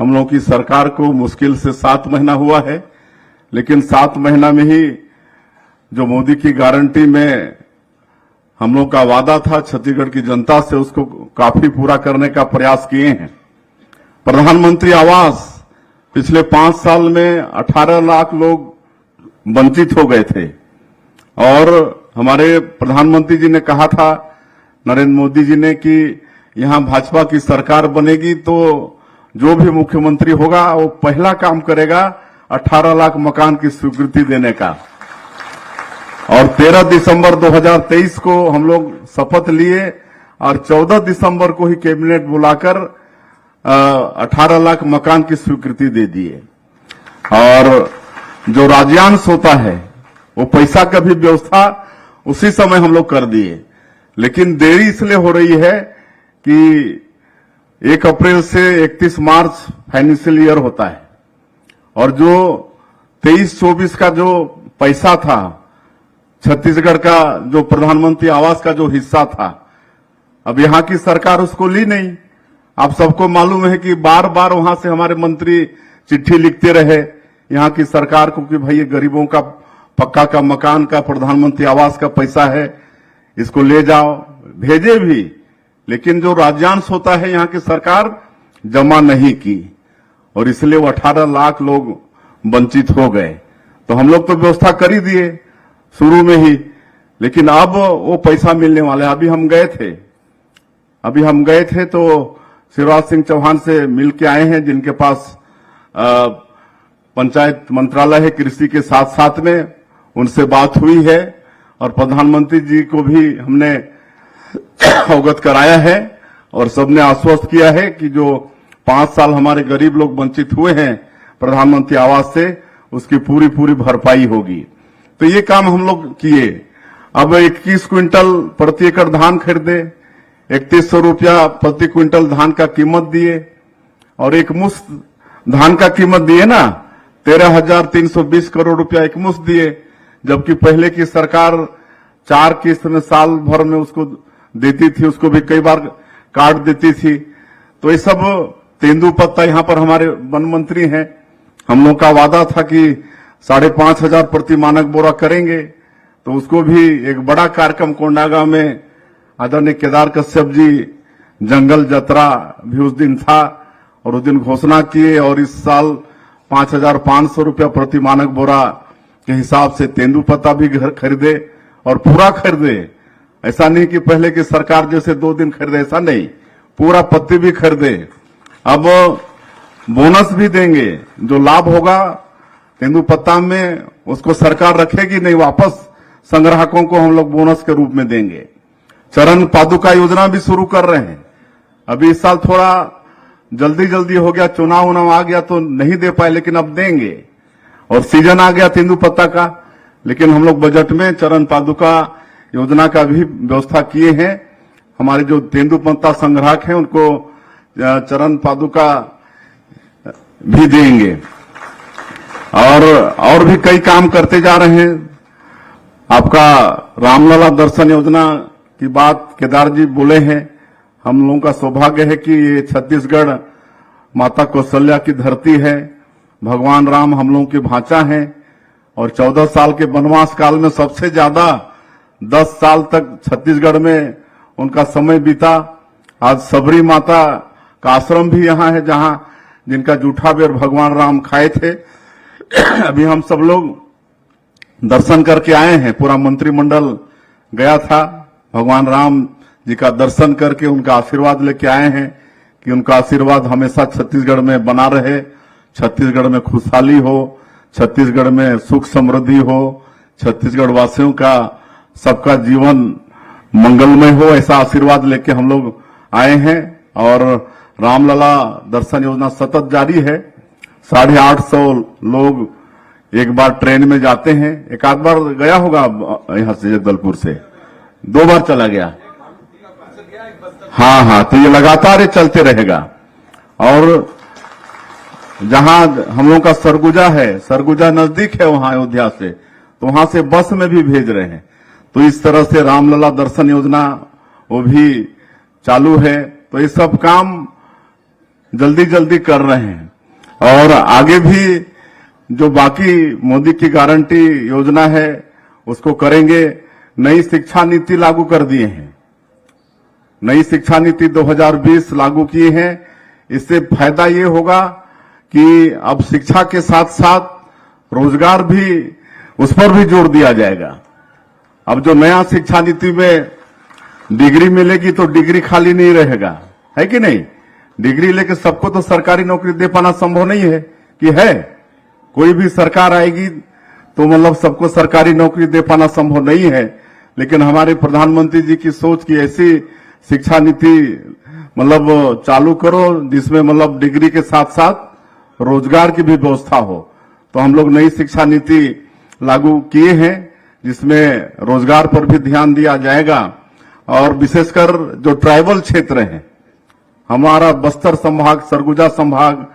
हम लोगों की सरकार को मुश्किल से 7 महीना हुआ है, लेकिन 7 महीना में ही जो मोदी की गारंटी में हम लोग का वादा था छत्तीसगढ़ की जनता से, उसको काफी पूरा करने का प्रयास किए हैं। प्रधानमंत्री आवास पिछले 5 साल में 18 लाख लोग वंचित हो गए थे और हमारे प्रधानमंत्री जी ने कहा था, नरेंद्र मोदी जी ने, कि यहां भाजपा की सरकार बनेगी तो जो भी मुख्यमंत्री होगा वो पहला काम करेगा 18 लाख मकान की स्वीकृति देने का। और 13 दिसंबर 2023 को हम लोग शपथ लिए और 14 दिसंबर को ही कैबिनेट बुलाकर 18 लाख मकान की स्वीकृति दे दिए। और जो राज्यांश होता है वो पैसा का भी व्यवस्था उसी समय हम लोग कर दिए। लेकिन देरी इसलिए हो रही है कि 1 अप्रैल से 31 मार्च फाइनेंशियल ईयर होता है और जो 23-24 का जो पैसा था छत्तीसगढ़ का, जो प्रधानमंत्री आवास का जो हिस्सा था, अब यहां की सरकार उसको ली नहीं। आप सबको मालूम है कि बार बार वहां से हमारे मंत्री चिट्ठी लिखते रहे यहां की सरकार को कि भाई ये गरीबों का पक्का का मकान का प्रधानमंत्री आवास का पैसा है, इसको ले जाओ, भेजे भी, लेकिन जो राज्यांश होता है यहां की सरकार जमा नहीं की और इसलिए वो 18 लाख लोग वंचित हो गए। तो हम लोग तो व्यवस्था कर ही दिए शुरू में ही, लेकिन अब वो पैसा मिलने वाला है। अभी हम गए थे तो शिवराज सिंह चौहान से मिल के आए हैं, जिनके पास पंचायत मंत्रालय है कृषि के साथ साथ में, उनसे बात हुई है और प्रधानमंत्री जी को भी हमने अवगत कराया है और सबने आश्वस्त किया है कि जो 5 साल हमारे गरीब लोग वंचित हुए हैं प्रधानमंत्री आवास से, उसकी पूरी पूरी भरपाई होगी। तो ये काम हम लोग किए। अब 21 क्विंटल प्रति एकड़ धान खरीदे, 3100 रुपया प्रति क्विंटल धान का कीमत दिए, और एक मुश्त धान का कीमत दिए ना 13,320 करोड़ रुपया एक मुश्त दिए, जबकि पहले की सरकार 4 किस्त में साल भर में उसको देती थी, उसको भी कई बार काट देती थी। तो ये सब तेंदुपत्ता, यहां पर हमारे वन मंत्री हैं, हम लोग का वादा था कि 5,500 प्रति मानक बोरा करेंगे, तो उसको भी एक बड़ा कार्यक्रम कोंडागांव में आदरणीय केदार कश्यप जी जंगल जतरा भी उस दिन था, और उस दिन घोषणा किए, और इस साल 5,500 रुपया प्रति मानक बोरा के हिसाब से तेंदुपत्ता भी घर खरीदे, और पूरा खरीदे। ऐसा नहीं कि पहले की सरकार जैसे 2 दिन खरीदे, ऐसा नहीं, पूरा पत्ती भी खरीदे। अब बोनस भी देंगे, जो लाभ होगा तेंदुपत्ता में उसको सरकार रखेगी नहीं, वापस संग्राहकों को हम लोग बोनस के रूप में देंगे। चरण पादुका योजना भी शुरू कर रहे हैं। अभी इस साल थोड़ा जल्दी हो गया, चुनाव आ गया तो नहीं दे पाए, लेकिन अब देंगे, और सीजन आ गया तेंदुपत्ता का। लेकिन हम लोग बजट में चरण पादुका योजना का भी व्यवस्था किए हैं। हमारे जो तेंदुपत्ता संग्राहक हैं उनको चरण पादुका भी देंगे, और भी कई काम करते जा रहे हैं। आपका रामलला दर्शन योजना की बात केदार जी बोले हैं। हम लोगों का सौभाग्य है कि ये छत्तीसगढ़ माता कौशल्या की धरती है, भगवान राम हम लोगों के भांचा हैं, और 14 साल के वनवास काल में सबसे ज्यादा 10 साल तक छत्तीसगढ़ में उनका समय बीता। आज सबरी माता का आश्रम भी यहाँ है, जहां जिनका जूठा बेर भगवान राम खाए थे। अभी हम सब लोग दर्शन करके आए हैं, पूरा मंत्रिमंडल गया था, भगवान राम जी का दर्शन करके उनका आशीर्वाद लेके आए हैं कि उनका आशीर्वाद हमेशा छत्तीसगढ़ में बना रहे, छत्तीसगढ़ में खुशहाली हो, छत्तीसगढ़ में सुख समृद्धि हो, छत्तीसगढ़ वासियों का सबका जीवन मंगलमय हो, ऐसा आशीर्वाद लेके हम लोग आए हैं। और रामलला दर्शन योजना सतत जारी है। 850 लोग एक बार ट्रेन में जाते हैं, एक आध बार गया होगा यहां से जगदलपुर से, 2 बार चला गया। हाँ, तो ये लगातार चलते रहेगा। और जहां हम लोगों का सरगुजा है, सरगुजा नजदीक है वहां अयोध्या से, तो वहां से बस में भी भेज रहे हैं। तो इस तरह से रामलला दर्शन योजना वो भी चालू है। तो ये सब काम जल्दी कर रहे हैं, और आगे भी जो बाकी मोदी की गारंटी योजना है उसको करेंगे। नई शिक्षा नीति लागू कर दिए हैं, नई शिक्षा नीति 2020 लागू किए हैं। इससे फायदा ये होगा कि अब शिक्षा के साथ साथ रोजगार भी, उस पर भी जोर दिया जाएगा। अब जो नया शिक्षा नीति में डिग्री मिलेगी तो डिग्री खाली नहीं रहेगा, है कि नहीं? डिग्री लेके सबको तो सरकारी नौकरी दे पाना संभव नहीं है कि है। कोई भी सरकार आएगी तो मतलब सबको सरकारी नौकरी दे पाना संभव नहीं है। लेकिन हमारे प्रधानमंत्री जी की सोच की ऐसी शिक्षा नीति मतलब चालू करो जिसमें मतलब डिग्री के साथ साथ रोजगार की भी व्यवस्था हो। तो हम लोग नई शिक्षा नीति लागू किए हैं जिसमें रोजगार पर भी ध्यान दिया जाएगा। और विशेषकर जो ट्राइबल क्षेत्र हैं, हमारा बस्तर संभाग, सरगुजा संभाग,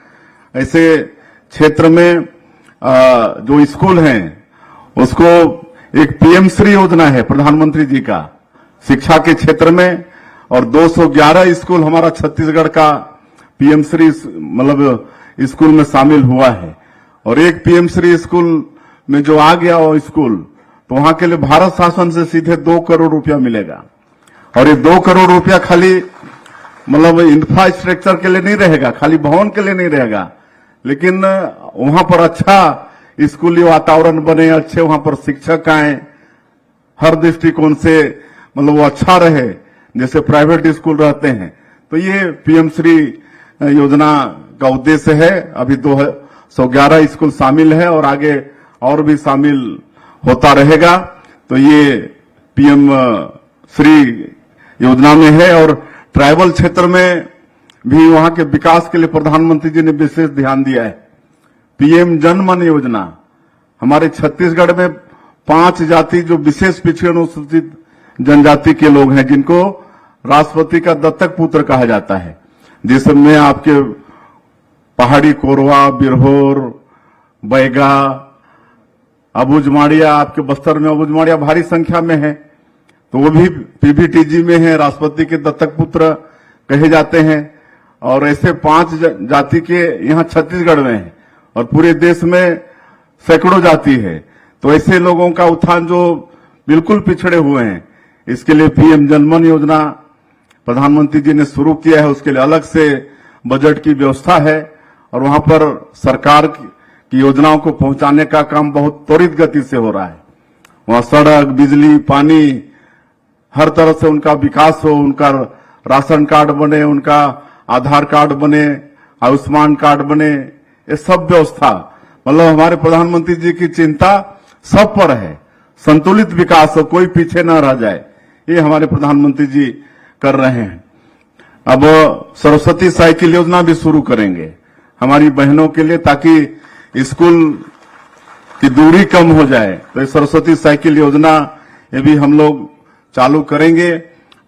ऐसे क्षेत्र में जो स्कूल हैं उसको एक पीएम श्री योजना है प्रधानमंत्री जी का शिक्षा के क्षेत्र में, और 211 स्कूल हमारा छत्तीसगढ़ का पीएम श्री मतलब स्कूल में शामिल हुआ है। और एक पीएम श्री स्कूल में जो आ गया वो स्कूल, तो वहां के लिए भारत शासन से सीधे 2 करोड़ रुपया मिलेगा। और ये 2 करोड़ रुपया खाली मतलब इंफ्रास्ट्रक्चर के लिए नहीं रहेगा, खाली भवन के लिए नहीं रहेगा, लेकिन वहां पर अच्छा स्कूली वातावरण बने, अच्छे वहां पर शिक्षक आए, हर दृष्टिकोण से मतलब वो अच्छा रहे जैसे प्राइवेट स्कूल रहते हैं। तो ये पीएम श्री योजना का उद्देश्य है। अभी 211 स्कूल शामिल है और आगे और भी शामिल होता रहेगा। तो ये पीएम श्री योजना में है। और ट्राइबल क्षेत्र में भी वहां के विकास के लिए प्रधानमंत्री जी ने विशेष ध्यान दिया है। पीएम जन मन योजना, हमारे छत्तीसगढ़ में 5 जाति जो विशेष पिछड़े अनुसूचित जनजाति के लोग हैं, जिनको राष्ट्रपति का दत्तक पुत्र कहा जाता है, जिसमें आपके पहाड़ी कोरवा, बिरहोर, बैगा, अबुझमाड़िया, आपके बस्तर में अबुझमाड़िया भारी संख्या में है, तो वो भी पीबीटीजी में है, राष्ट्रपति के दत्तक पुत्र कहे जाते हैं। और ऐसे 5 जाति के यहाँ छत्तीसगढ़ में है और पूरे देश में सैकड़ों जाति है। तो ऐसे लोगों का उत्थान जो बिल्कुल पिछड़े हुए हैं, इसके लिए पीएम जनमन योजना प्रधानमंत्री जी ने शुरू किया है। उसके लिए अलग से बजट की व्यवस्था है और वहां पर सरकार की योजनाओं को पहुंचाने का काम बहुत त्वरित गति से हो रहा है। वहां सड़क, बिजली, पानी, हर तरह से उनका विकास हो, उनका राशन कार्ड बने, उनका आधार कार्ड बने, आयुष्मान कार्ड बने, ये सब व्यवस्था, मतलब हमारे प्रधानमंत्री जी की चिंता सब पर है। संतुलित विकास हो, कोई पीछे न रह जाए, ये हमारे प्रधानमंत्री जी कर रहे हैं। अब सरस्वती साइकिल योजना भी शुरू करेंगे हमारी बहनों के लिए, ताकि स्कूल की दूरी कम हो जाए। तो ये सरस्वती साइकिल योजना ये भी हम लोग चालू करेंगे।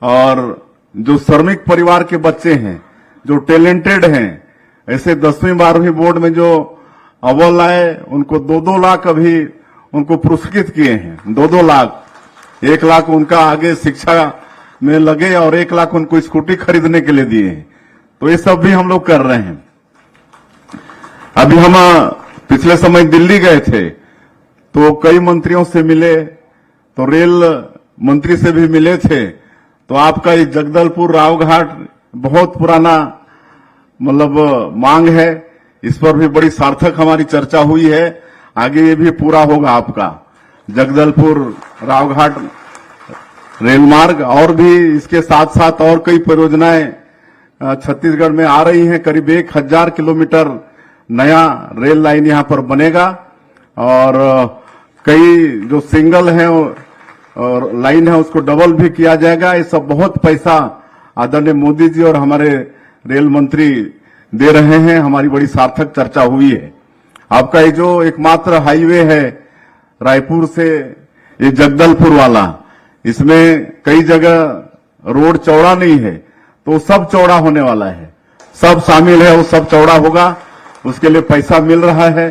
और जो श्रमिक परिवार के बच्चे हैं, जो टैलेंटेड हैं, ऐसे 10वीं 12वीं बोर्ड में जो अव्वल आए, उनको 2-2 लाख अभी उनको पुरस्कृत किए हैं। 2-2 लाख, 1 लाख उनका आगे शिक्षा में लगे और 1 लाख उनको स्कूटी खरीदने के लिए दिए हैं। तो ये सब भी हम लोग कर रहे हैं। अभी हम पिछले समय दिल्ली गए थे, तो कई मंत्रियों से मिले, तो रेल मंत्री से भी मिले थे। तो आपका ये जगदलपुर रावघाट बहुत पुराना मतलब मांग है, इस पर भी बड़ी सार्थक हमारी चर्चा हुई है। आगे ये भी पूरा होगा आपका जगदलपुर रावघाट रेल मार्ग, और भी इसके साथ साथ और कई परियोजनाएं छत्तीसगढ़ में आ रही हैं। करीब 1000 किलोमीटर नया रेल लाइन यहां पर बनेगा और कई जो सिंगल है और लाइन है उसको डबल भी किया जाएगा। ये सब बहुत पैसा आदरणीय मोदी जी और हमारे रेल मंत्री दे रहे हैं। हमारी बड़ी सार्थक चर्चा हुई है। आपका ये जो एकमात्र हाईवे है रायपुर से ये जगदलपुर वाला, इसमें कई जगह रोड चौड़ा नहीं है, तो सब चौड़ा होने वाला है। सब शामिल है, वो सब चौड़ा होगा, उसके लिए पैसा मिल रहा है।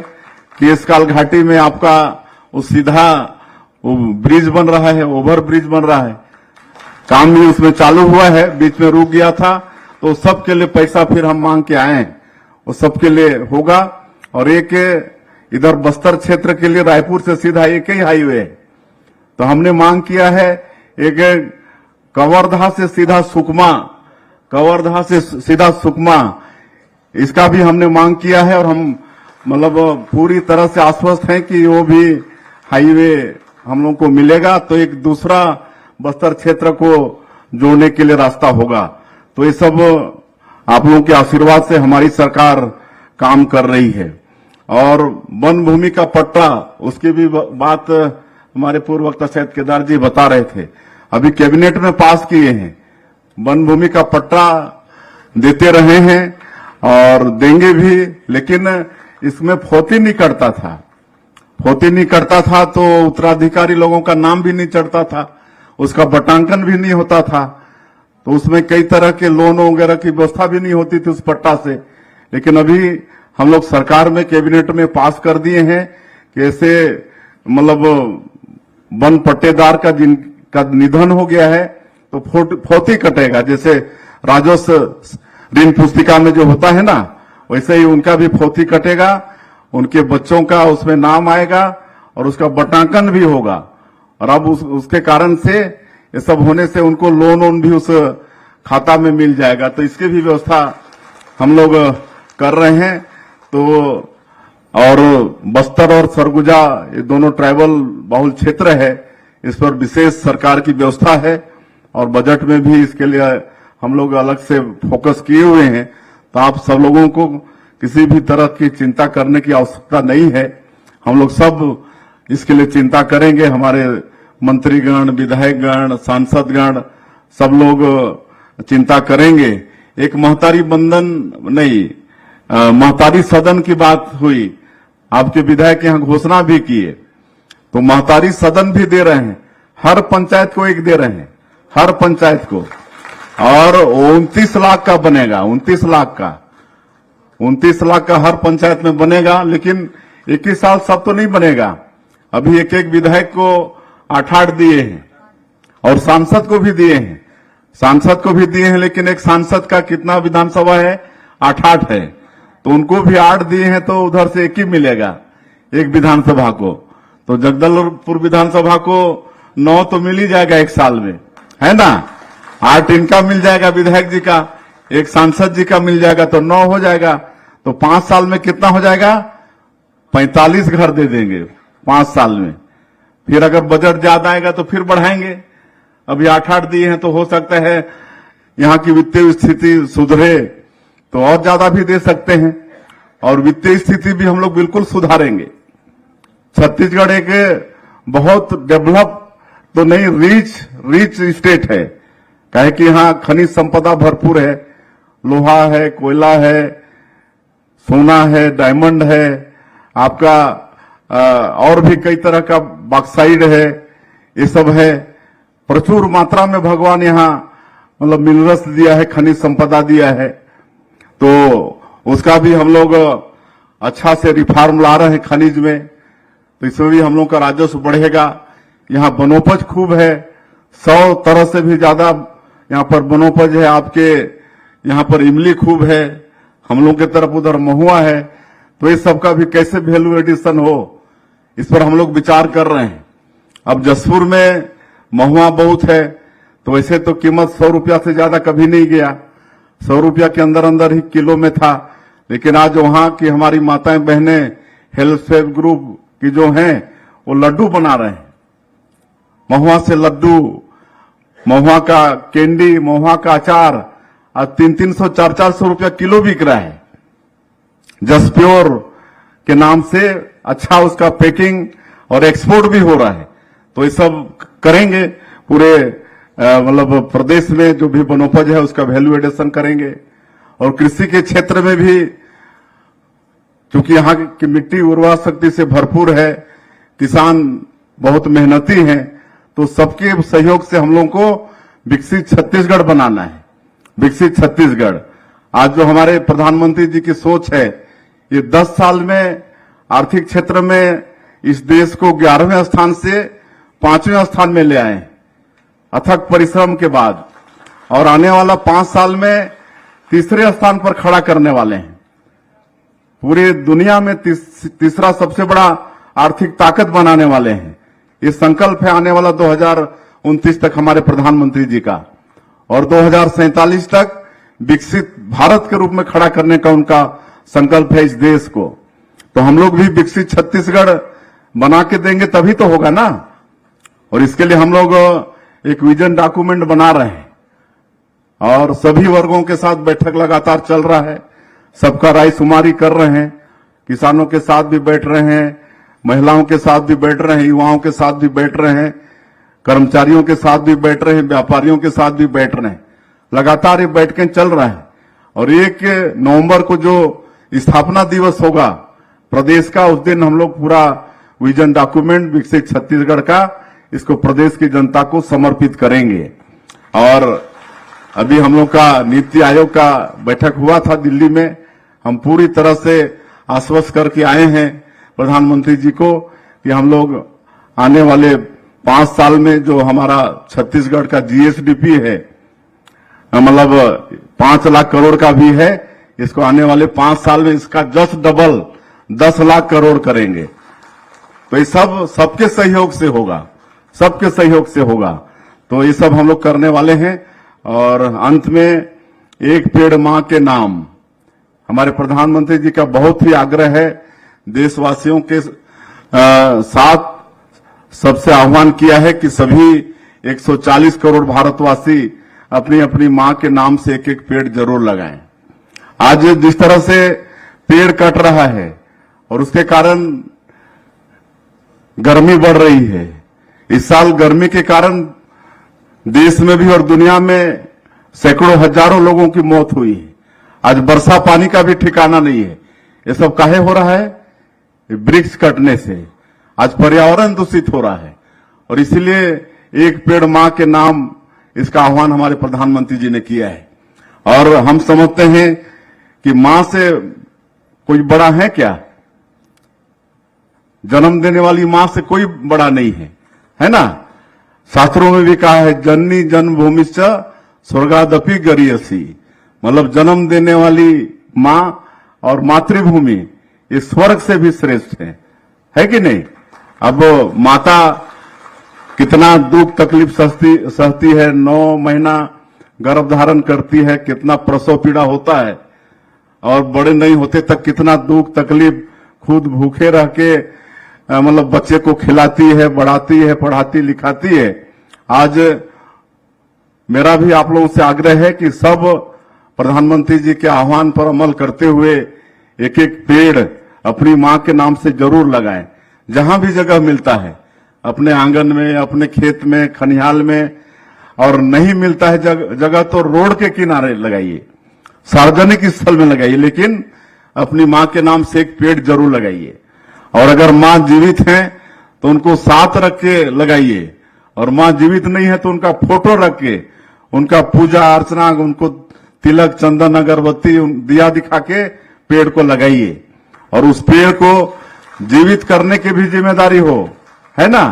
केशकाल घाटी में आपका वो सीधा वो ब्रिज बन रहा है, ओवर ब्रिज बन रहा है, काम भी उसमें चालू हुआ है, बीच में रुक गया था। तो सबके लिए पैसा फिर हम मांग के आए हैं, वो सबके लिए होगा। और एक इधर बस्तर क्षेत्र के लिए रायपुर से सीधा एक ही हाईवे है, तो हमने मांग किया है एक कवर्धा से सीधा सुकमा, कवर्धा से सीधा सुकमा, इसका भी हमने मांग किया है। और हम मतलब पूरी तरह से आश्वस्त हैं कि वो भी हाईवे हम लोग को मिलेगा, तो एक दूसरा बस्तर क्षेत्र को जोड़ने के लिए रास्ता होगा। तो ये सब आप लोगों के आशीर्वाद से हमारी सरकार काम कर रही है। और वन भूमि का पट्टा, उसकी भी बात हमारे पूर्व वक्ता शायद केदार जी बता रहे थे, अभी कैबिनेट में पास किए हैं। वन भूमि का पट्टा देते रहे हैं और देंगे भी, लेकिन इसमें फौती नहीं कटता था। फौती नहीं कटता था तो उत्तराधिकारी लोगों का नाम भी नहीं चढ़ता था, उसका बटांकन भी नहीं होता था, तो उसमें कई तरह के लोन वगैरह की व्यवस्था भी नहीं होती थी उस पट्टा से। लेकिन अभी हम लोग सरकार में कैबिनेट में पास कर दिए हैं कि ऐसे मतलब वन पट्टेदार का जिनका निधन हो गया है तो फौती कटेगा, जैसे राजस्व ऋण पुस्तिका में जो होता है ना, वैसे ही उनका भी फौती कटेगा, उनके बच्चों का उसमें नाम आएगा और उसका बटांकन भी होगा। और अब उसके कारण से ये सब होने से उनको लोन भी उस खाता में मिल जाएगा। तो इसकी भी व्यवस्था हम लोग कर रहे हैं। तो और बस्तर और सरगुजा ये दोनों ट्राइबल बहुल क्षेत्र है, इस पर विशेष सरकार की व्यवस्था है और बजट में भी इसके लिए हम लोग अलग से फोकस किए हुए हैं। तो आप सब लोगों को किसी भी तरह की चिंता करने की आवश्यकता नहीं है, हम लोग सब इसके लिए चिंता करेंगे। हमारे मंत्रीगण, विधायकगण, सांसदगण सब लोग चिंता करेंगे। एक महतारी बंधन नहीं, महतारी सदन की बात हुई, आपके विधायक यहां घोषणा भी किए, तो महतारी सदन भी दे रहे हैं, हर पंचायत को एक दे रहे हैं, हर पंचायत को, और 29 लाख का बनेगा, 29 लाख का हर पंचायत में बनेगा। लेकिन एक ही साल सब तो नहीं बनेगा, अभी एक एक विधायक को 8-8 दिए हैं और सांसद को भी दिए हैं, लेकिन एक सांसद का कितना विधानसभा है, 8-8 है, तो उनको भी 8 दिए हैं, तो उधर से एक ही मिलेगा एक विधानसभा को, तो जगदलपुर विधानसभा को 9 तो मिल ही जाएगा एक साल में, है ना। 8 इनका मिल जाएगा विधायक जी का, एक सांसद जी का मिल जाएगा, तो 9 हो जाएगा। तो 5 साल में कितना हो जाएगा, 45 घर दे देंगे 5 साल में। फिर अगर बजट ज्यादा आएगा तो फिर बढ़ाएंगे। अभी 8-8 दिए हैं, तो हो सकता है यहां की वित्तीय स्थिति सुधरे तो और ज्यादा भी दे सकते हैं, और वित्तीय स्थिति भी हम लोग बिल्कुल सुधारेंगे। छत्तीसगढ़ एक बहुत डेवलप तो नहीं, रिच स्टेट है, काहे कि यहां खनिज संपदा भरपूर है, लोहा है, कोयला है, सोना है, डायमंड है, आपका और भी कई तरह का बॉक्साइड है, ये सब है। प्रचुर मात्रा में भगवान यहां मतलब मिनरल्स दिया है, खनिज संपदा दिया है, तो उसका भी हम लोग अच्छा से रिफॉर्म ला रहे हैं खनिज में, तो इसमें भी हम लोग का राजस्व बढ़ेगा। यहां वनोपज खूब है, 100 तरह से भी ज्यादा यहां पर वनोपज है। आपके यहां पर इमली खूब है, हम लोग की तरफ उधर महुआ है, तो इस सब का भी कैसे वैल्यू एडिशन हो, इस पर हम लोग विचार कर रहे हैं। अब जसपुर में महुआ बहुत है, तो वैसे तो कीमत 100 रुपया से ज्यादा कभी नहीं गया, 100 रुपया के अंदर ही किलो में था, लेकिन आज वहां की हमारी माताएं बहनें हेल्थ ग्रुप की जो हैं वो लड्डू बना रहे हैं, महुआ से लड्डू, महुआ का कैंडी, महुआ का अचार आज 300-300, 400-400 रुपया किलो बिक रहा है। जसप्योर के नाम से अच्छा उसका पैकिंग और एक्सपोर्ट भी हो रहा है, तो ये सब करेंगे। पूरे मतलब प्रदेश में जो भी वनोपज है उसका वैल्यू एडिशन करेंगे, और कृषि के क्षेत्र में भी, क्योंकि यहाँ की मिट्टी उर्वरा शक्ति से भरपूर है, किसान बहुत मेहनती हैं, तो सबके सहयोग से हम लोगों को विकसित छत्तीसगढ़ बनाना है। विकसित छत्तीसगढ़ आज जो हमारे प्रधानमंत्री जी की सोच है, ये 10 साल में आर्थिक क्षेत्र में इस देश को 11वें स्थान से 5वें स्थान में ले आए अथक परिश्रम के बाद, और आने वाला 5 साल में 3रे स्थान पर खड़ा करने वाले हैं। पूरी दुनिया में तीसरा सबसे बड़ा आर्थिक ताकत बनाने वाले हैं। ये संकल्प है आने वाला 2029 तक हमारे प्रधानमंत्री जी का, और 2047 तक विकसित भारत के रूप में खड़ा करने का उनका संकल्प है इस देश को। तो हम लोग भी विकसित छत्तीसगढ़ बना के देंगे तभी तो होगा ना, और इसके लिए हम लोग एक विजन डॉक्यूमेंट बना रहे हैं, और सभी वर्गों के साथ बैठक लगातार चल रहा है, सबका राय शुमारी कर रहे हैं, किसानों के साथ भी बैठ रहे हैं, महिलाओं के साथ भी बैठ रहे हैं, युवाओं के साथ भी बैठ रहे हैं, कर्मचारियों के साथ भी बैठ रहे हैं, व्यापारियों के साथ भी बैठ रहे हैं। लगातार ये बैठकें चल रहा है, और 1 नवंबर को जो स्थापना दिवस होगा प्रदेश का, उस दिन हम लोग पूरा विजन डॉक्यूमेंट विकसित छत्तीसगढ़ का इसको प्रदेश की जनता को समर्पित करेंगे। और अभी हम लोग का नीति आयोग का बैठक हुआ था दिल्ली में, हम पूरी तरह से आश्वस्त करके आए हैं प्रधानमंत्री जी को कि हम लोग आने वाले 5 साल में जो हमारा छत्तीसगढ़ का जीएसडीपी है, मतलब 5 लाख करोड़ का भी है, इसको आने वाले 5 साल में इसका जस्ट डबल 10 लाख करोड़ करेंगे। तो ये सब सबके सहयोग से होगा, सबके सहयोग से होगा। तो ये सब हम लोग करने वाले हैं। और अंत में एक पेड़ मां के नाम, हमारे प्रधानमंत्री जी का बहुत ही आग्रह है, देशवासियों के साथ सबसे आह्वान किया है कि सभी 140 करोड़ भारतवासी अपनी अपनी मां के नाम से एक एक पेड़ जरूर लगाएं। आज जिस तरह से पेड़ कट रहा है और उसके कारण गर्मी बढ़ रही है, इस साल गर्मी के कारण देश में भी और दुनिया में सैकड़ों हजारों लोगों की मौत हुई है। आज वर्षा पानी का भी ठिकाना नहीं है। ये सब काहे हो रहा है? वृक्ष कटने से आज पर्यावरण दूषित हो रहा है। और इसीलिए एक पेड़ मां के नाम इसका आह्वान हमारे प्रधानमंत्री जी ने किया है। और हम समझते हैं कि मां से कोई बड़ा है क्या? जन्म देने वाली मां से कोई बड़ा नहीं है ना? शास्त्रों में भी कहा है जननी जन्मभूमिश्च स्वर्गादपि गरीयसी, मतलब जन्म देने वाली मां और मातृभूमि ये स्वर्ग से भी श्रेष्ठ है कि नहीं? अब माता कितना दुख तकलीफ सहती है, 9 महीना गर्भ धारण करती है, कितना प्रसव पीड़ा होता है, और बड़े नहीं होते तक कितना दुख तकलीफ, खुद भूखे रह के मतलब बच्चे को खिलाती है, बढ़ाती है, पढ़ाती लिखाती है। आज मेरा भी आप लोगों से आग्रह है कि सब प्रधानमंत्री जी के आह्वान पर अमल करते हुए एक एक पेड़ अपनी मां के नाम से जरूर लगाएं। जहां भी जगह मिलता है, अपने आंगन में, अपने खेत में, खनिहाल में, और नहीं मिलता है जगह तो रोड के किनारे लगाइए, सार्वजनिक स्थल में लगाइए, लेकिन अपनी मां के नाम से एक पेड़ जरूर लगाइए। और अगर मां जीवित हैं तो उनको साथ रख के लगाइए, और मां जीवित नहीं है तो उनका फोटो रख के उनका पूजा अर्चना, उनको तिलक चंदन अगरबत्ती दिया दिखा के पेड़ को लगाइए। और उस पेड़ को जीवित करने की भी जिम्मेदारी हो, है ना?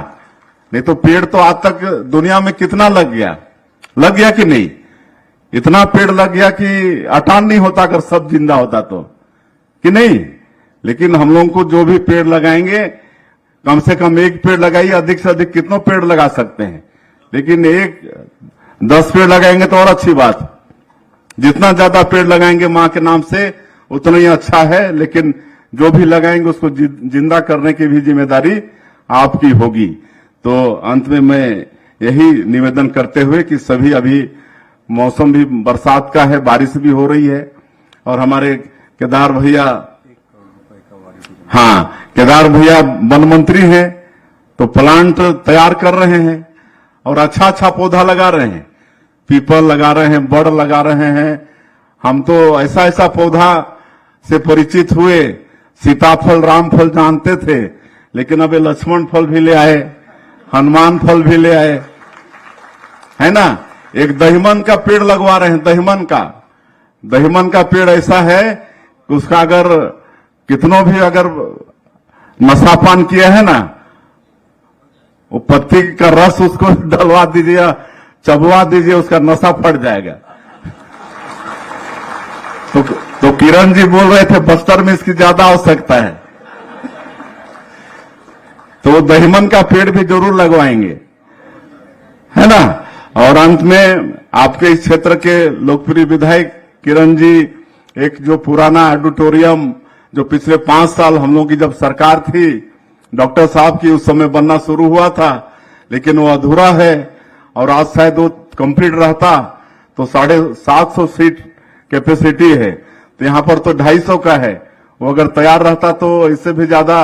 नहीं तो पेड़ तो आज तक दुनिया में कितना लग गया कि नहीं? इतना पेड़ लग गया कि अटान नहीं होता अगर सब जिंदा होता तो, कि नहीं? लेकिन हम लोगों को जो भी पेड़ लगाएंगे, कम से कम एक पेड़ लगाइए, अधिक से अधिक कितनों पेड़ लगा सकते हैं, लेकिन 10 पेड़ लगाएंगे तो और अच्छी बात। जितना ज्यादा पेड़ लगाएंगे मां के नाम से उतना ही अच्छा है, लेकिन जो भी लगाएंगे उसको जिंदा करने की भी जिम्मेदारी आपकी होगी। तो अंत में मैं यही निवेदन करते हुए कि सभी, अभी मौसम भी बरसात का है, बारिश भी हो रही है, और हमारे केदार भैया, हाँ, केदार भैया वन मंत्री हैं तो प्लांट तैयार कर रहे हैं और अच्छा अच्छा पौधा लगा रहे हैं, पीपल लगा रहे हैं, बड़ लगा रहे हैं। हम तो ऐसा ऐसा पौधा से परिचित हुए, सीताफल रामफल जानते थे, लेकिन अब ये लक्ष्मण फल भी ले आए, हनुमान फल भी ले आए, है ना? एक दहीमन का पेड़ लगवा रहे हैं, दहीमन का पेड़ ऐसा है कि उसका अगर कितनों भी अगर नशापान किया है ना, वो पत्ती का रस उसको डलवा दीजिए, चबवा दीजिए, उसका नशा फट जाएगा। तो किरण जी बोल रहे थे बस्तर में इसकी ज्यादा आवश्यकता है, तो दहीमन का पेड़ भी जरूर लगवाएंगे, है ना? और अंत में आपके इस क्षेत्र के लोकप्रिय विधायक किरण जी, एक जो पुराना ऑडिटोरियम जो पिछले 5 साल हम लोगों की जब सरकार थी डॉक्टर साहब की, उस समय बनना शुरू हुआ था, लेकिन वो अधूरा है, और आज शायद वो कंप्लीट रहता तो 750 सीट कैपेसिटी है, तो यहां पर तो 250 का है। वो अगर तैयार रहता तो इससे भी ज्यादा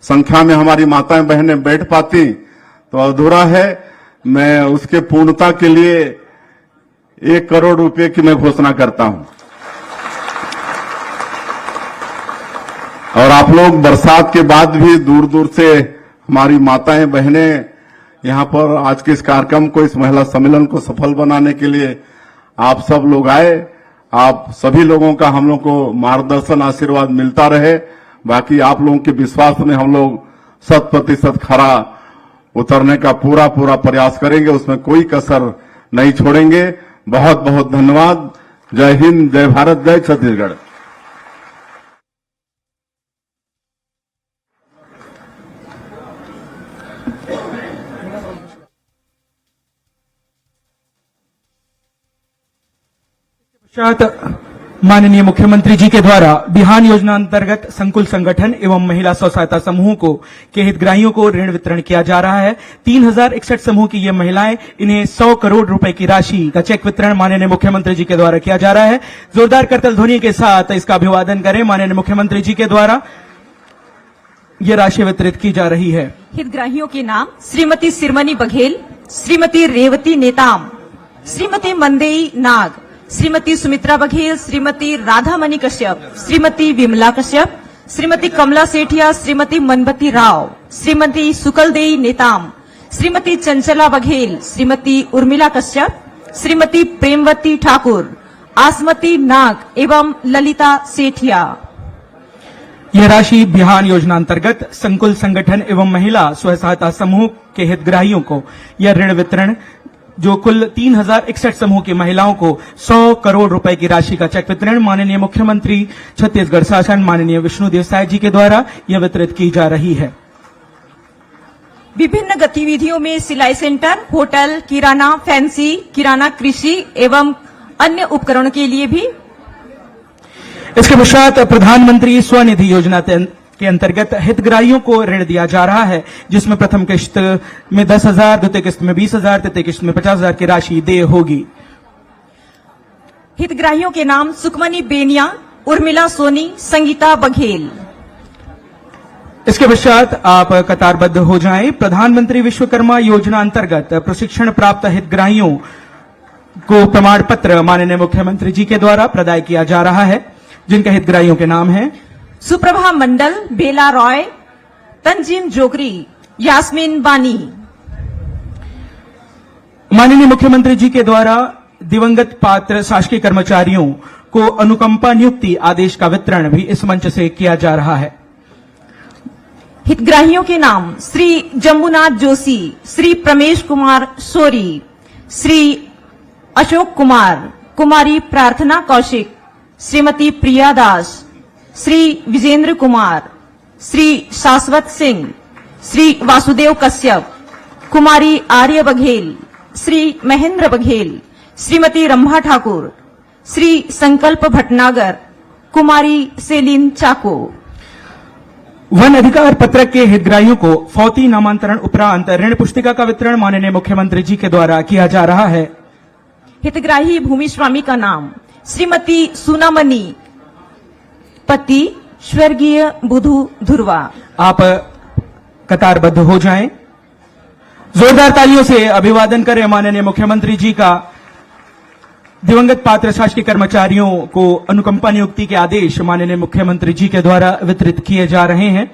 संख्या में हमारी माताएं बहनें बैठ पाती, तो अधूरा है। मैं उसके पूर्णता के लिए 1 करोड़ रुपए की मैं घोषणा करता हूं। और आप लोग बरसात के बाद भी दूर दूर से हमारी माताएं बहनें यहां पर आज के इस कार्यक्रम को, इस महिला सम्मेलन को सफल बनाने के लिए आप सब लोग आए। आप सभी लोगों का हम लोग को मार्गदर्शन आशीर्वाद मिलता रहे। बाकी आप लोगों के विश्वास में हम लोग 100% खरा उतरने का पूरा प्रयास करेंगे, उसमें कोई कसर नहीं छोड़ेंगे। बहुत बहुत धन्यवाद। जय हिंद, जय भारत, जय छत्तीसगढ़। माननीय मुख्यमंत्री जी के द्वारा बिहान योजना अंतर्गत संकुल संगठन एवं महिला स्व सहायता समूह को के हितग्राहियों को ऋण वितरण किया जा रहा है। 3061 समूह की ये महिलाएं, इन्हें 100 करोड़ रुपए की राशि का चेक वितरण माननीय मुख्यमंत्री जी के द्वारा किया जा रहा है। जोरदार करतल ध्वनि के साथ इसका अभिवादन करें। माननीय मुख्यमंत्री जी के द्वारा ये राशि वितरित की जा रही है। हितग्राहियों के नाम श्रीमती सिरमनी बघेल, श्रीमती रेवती नेताम, श्रीमती मंदेई नाग, श्रीमती सुमित्रा बघेल, श्रीमती राधामणि कश्यप, श्रीमती विमला कश्यप, श्रीमती कमला सेठिया, श्रीमती मनबती राव, श्रीमती सुकलदेई नेताम, श्रीमती चंचला बघेल, श्रीमती उर्मिला कश्यप, श्रीमती प्रेमवती ठाकुर, आसमती नाग एवं ललिता सेठिया। यह राशि बिहान योजना अंतर्गत संकुल संगठन एवं महिला स्व सहायता समूह के हितग्राहियों को यह ऋण वितरण जो कुल 3061 समूह की महिलाओं को 100 करोड़ रुपए की राशि का चेक वितरण माननीय मुख्यमंत्री छत्तीसगढ़ शासन माननीय विष्णुदेव साय जी के द्वारा यह वितरित की जा रही है। विभिन्न गतिविधियों में सिलाई सेंटर, होटल, किराना, फैंसी, किराना, कृषि एवं अन्य उपकरण के लिए भी। इसके पश्चात प्रधानमंत्री स्वनिधि योजना के अंतर्गत हितग्राहियों को ऋण दिया जा रहा है, जिसमें प्रथम किश्त में 10,000, द्वितीय किश्त में 20,000, तृतीय किश्त में 50,000 की राशि देय होगी। हितग्राहियों के नाम सुकमनी बेनिया, उर्मिला सोनी, संगीता बघेल। इसके पश्चात आप कतारबद्ध हो जाएं। प्रधानमंत्री विश्वकर्मा योजना अंतर्गत प्रशिक्षण प्राप्त हितग्राहियों को प्रमाण पत्र माननीय मुख्यमंत्री जी के द्वारा प्रदाय किया जा रहा है, जिनके हितग्राहियों के नाम हैं सुप्रभा मंडल, बेला रॉय, तंजीम जोगरी, यास्मीन बानी। माननीय मुख्यमंत्री जी के द्वारा दिवंगत पात्र शासकीय कर्मचारियों को अनुकंपा नियुक्ति आदेश का वितरण भी इस मंच से किया जा रहा है। हितग्राहियों के नाम श्री जम्बूनाथ जोशी, श्री प्रमेश कुमार सोरी, श्री अशोक कुमार, कुमारी प्रार्थना कौशिक, श्रीमती प्रिया दास, श्री विजेंद्र कुमार, श्री शाश्वत सिंह, श्री वासुदेव कश्यप, कुमारी आर्य बघेल, श्री महेंद्र बघेल, श्रीमती रंभा ठाकुर, श्री संकल्प भटनागर, कुमारी सेलिन चाको। वन अधिकार पत्रक के हितग्राहियों को फौती नामांतरण उपरांत ऋण पुस्तिका का वितरण माननीय मुख्यमंत्री जी के द्वारा किया जा रहा है। हितग्राही भूमि स्वामी का नाम श्रीमती सुनामणि, पति स्वर्गीय बुधु धुर्वा। आप कतारबद्ध हो जाएं। जोरदार तालियों से अभिवादन करें माननीय मुख्यमंत्री जी का। दिवंगत पात्र शासकीय कर्मचारियों को अनुकंपा नियुक्ति के आदेश माननीय मुख्यमंत्री जी के द्वारा वितरित किए जा रहे हैं।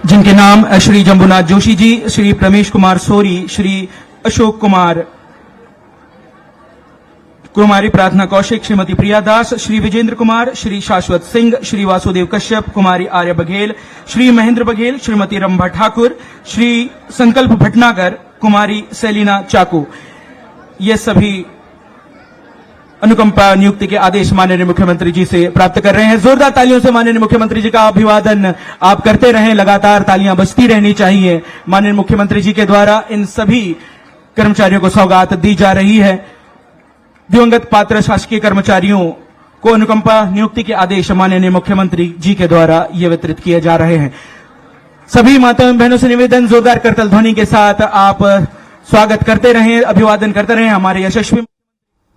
जिनके नाम श्री जम्बूनाथ जोशी जी, श्री प्रमेश कुमार सोरी, श्री अशोक कुमार, कुमारी प्रार्थना कौशिक, श्रीमती प्रिया दास, श्री विजेंद्र कुमार, श्री शाश्वत सिंह, श्री वासुदेव कश्यप, कुमारी आर्य बघेल, श्री महेंद्र बघेल, श्रीमती रंभा ठाकुर, श्री संकल्प भटनागर, कुमारी सेलिना चाकू, ये सभी अनुकंपा नियुक्ति के आदेश माननीय मुख्यमंत्री जी से प्राप्त कर रहे हैं। जोरदार तालियों से माननीय मुख्यमंत्री जी का अभिवादन आप करते रहें, लगातार तालियां बजती रहनी चाहिए। माननीय मुख्यमंत्री जी के द्वारा इन सभी कर्मचारियों को सौगात दी जा रही है। दिवंगत पात्र शासकीय कर्मचारियों को अनुकंपा नियुक्ति के आदेश माननीय मुख्यमंत्री जी के द्वारा ये वितरित किए जा रहे हैं। सभी माताओं एवं बहनों से निवेदन, जोरदार करतल ध्वनि के साथ आप स्वागत करते रहें, अभिवादन करते रहें हमारे यशस्वी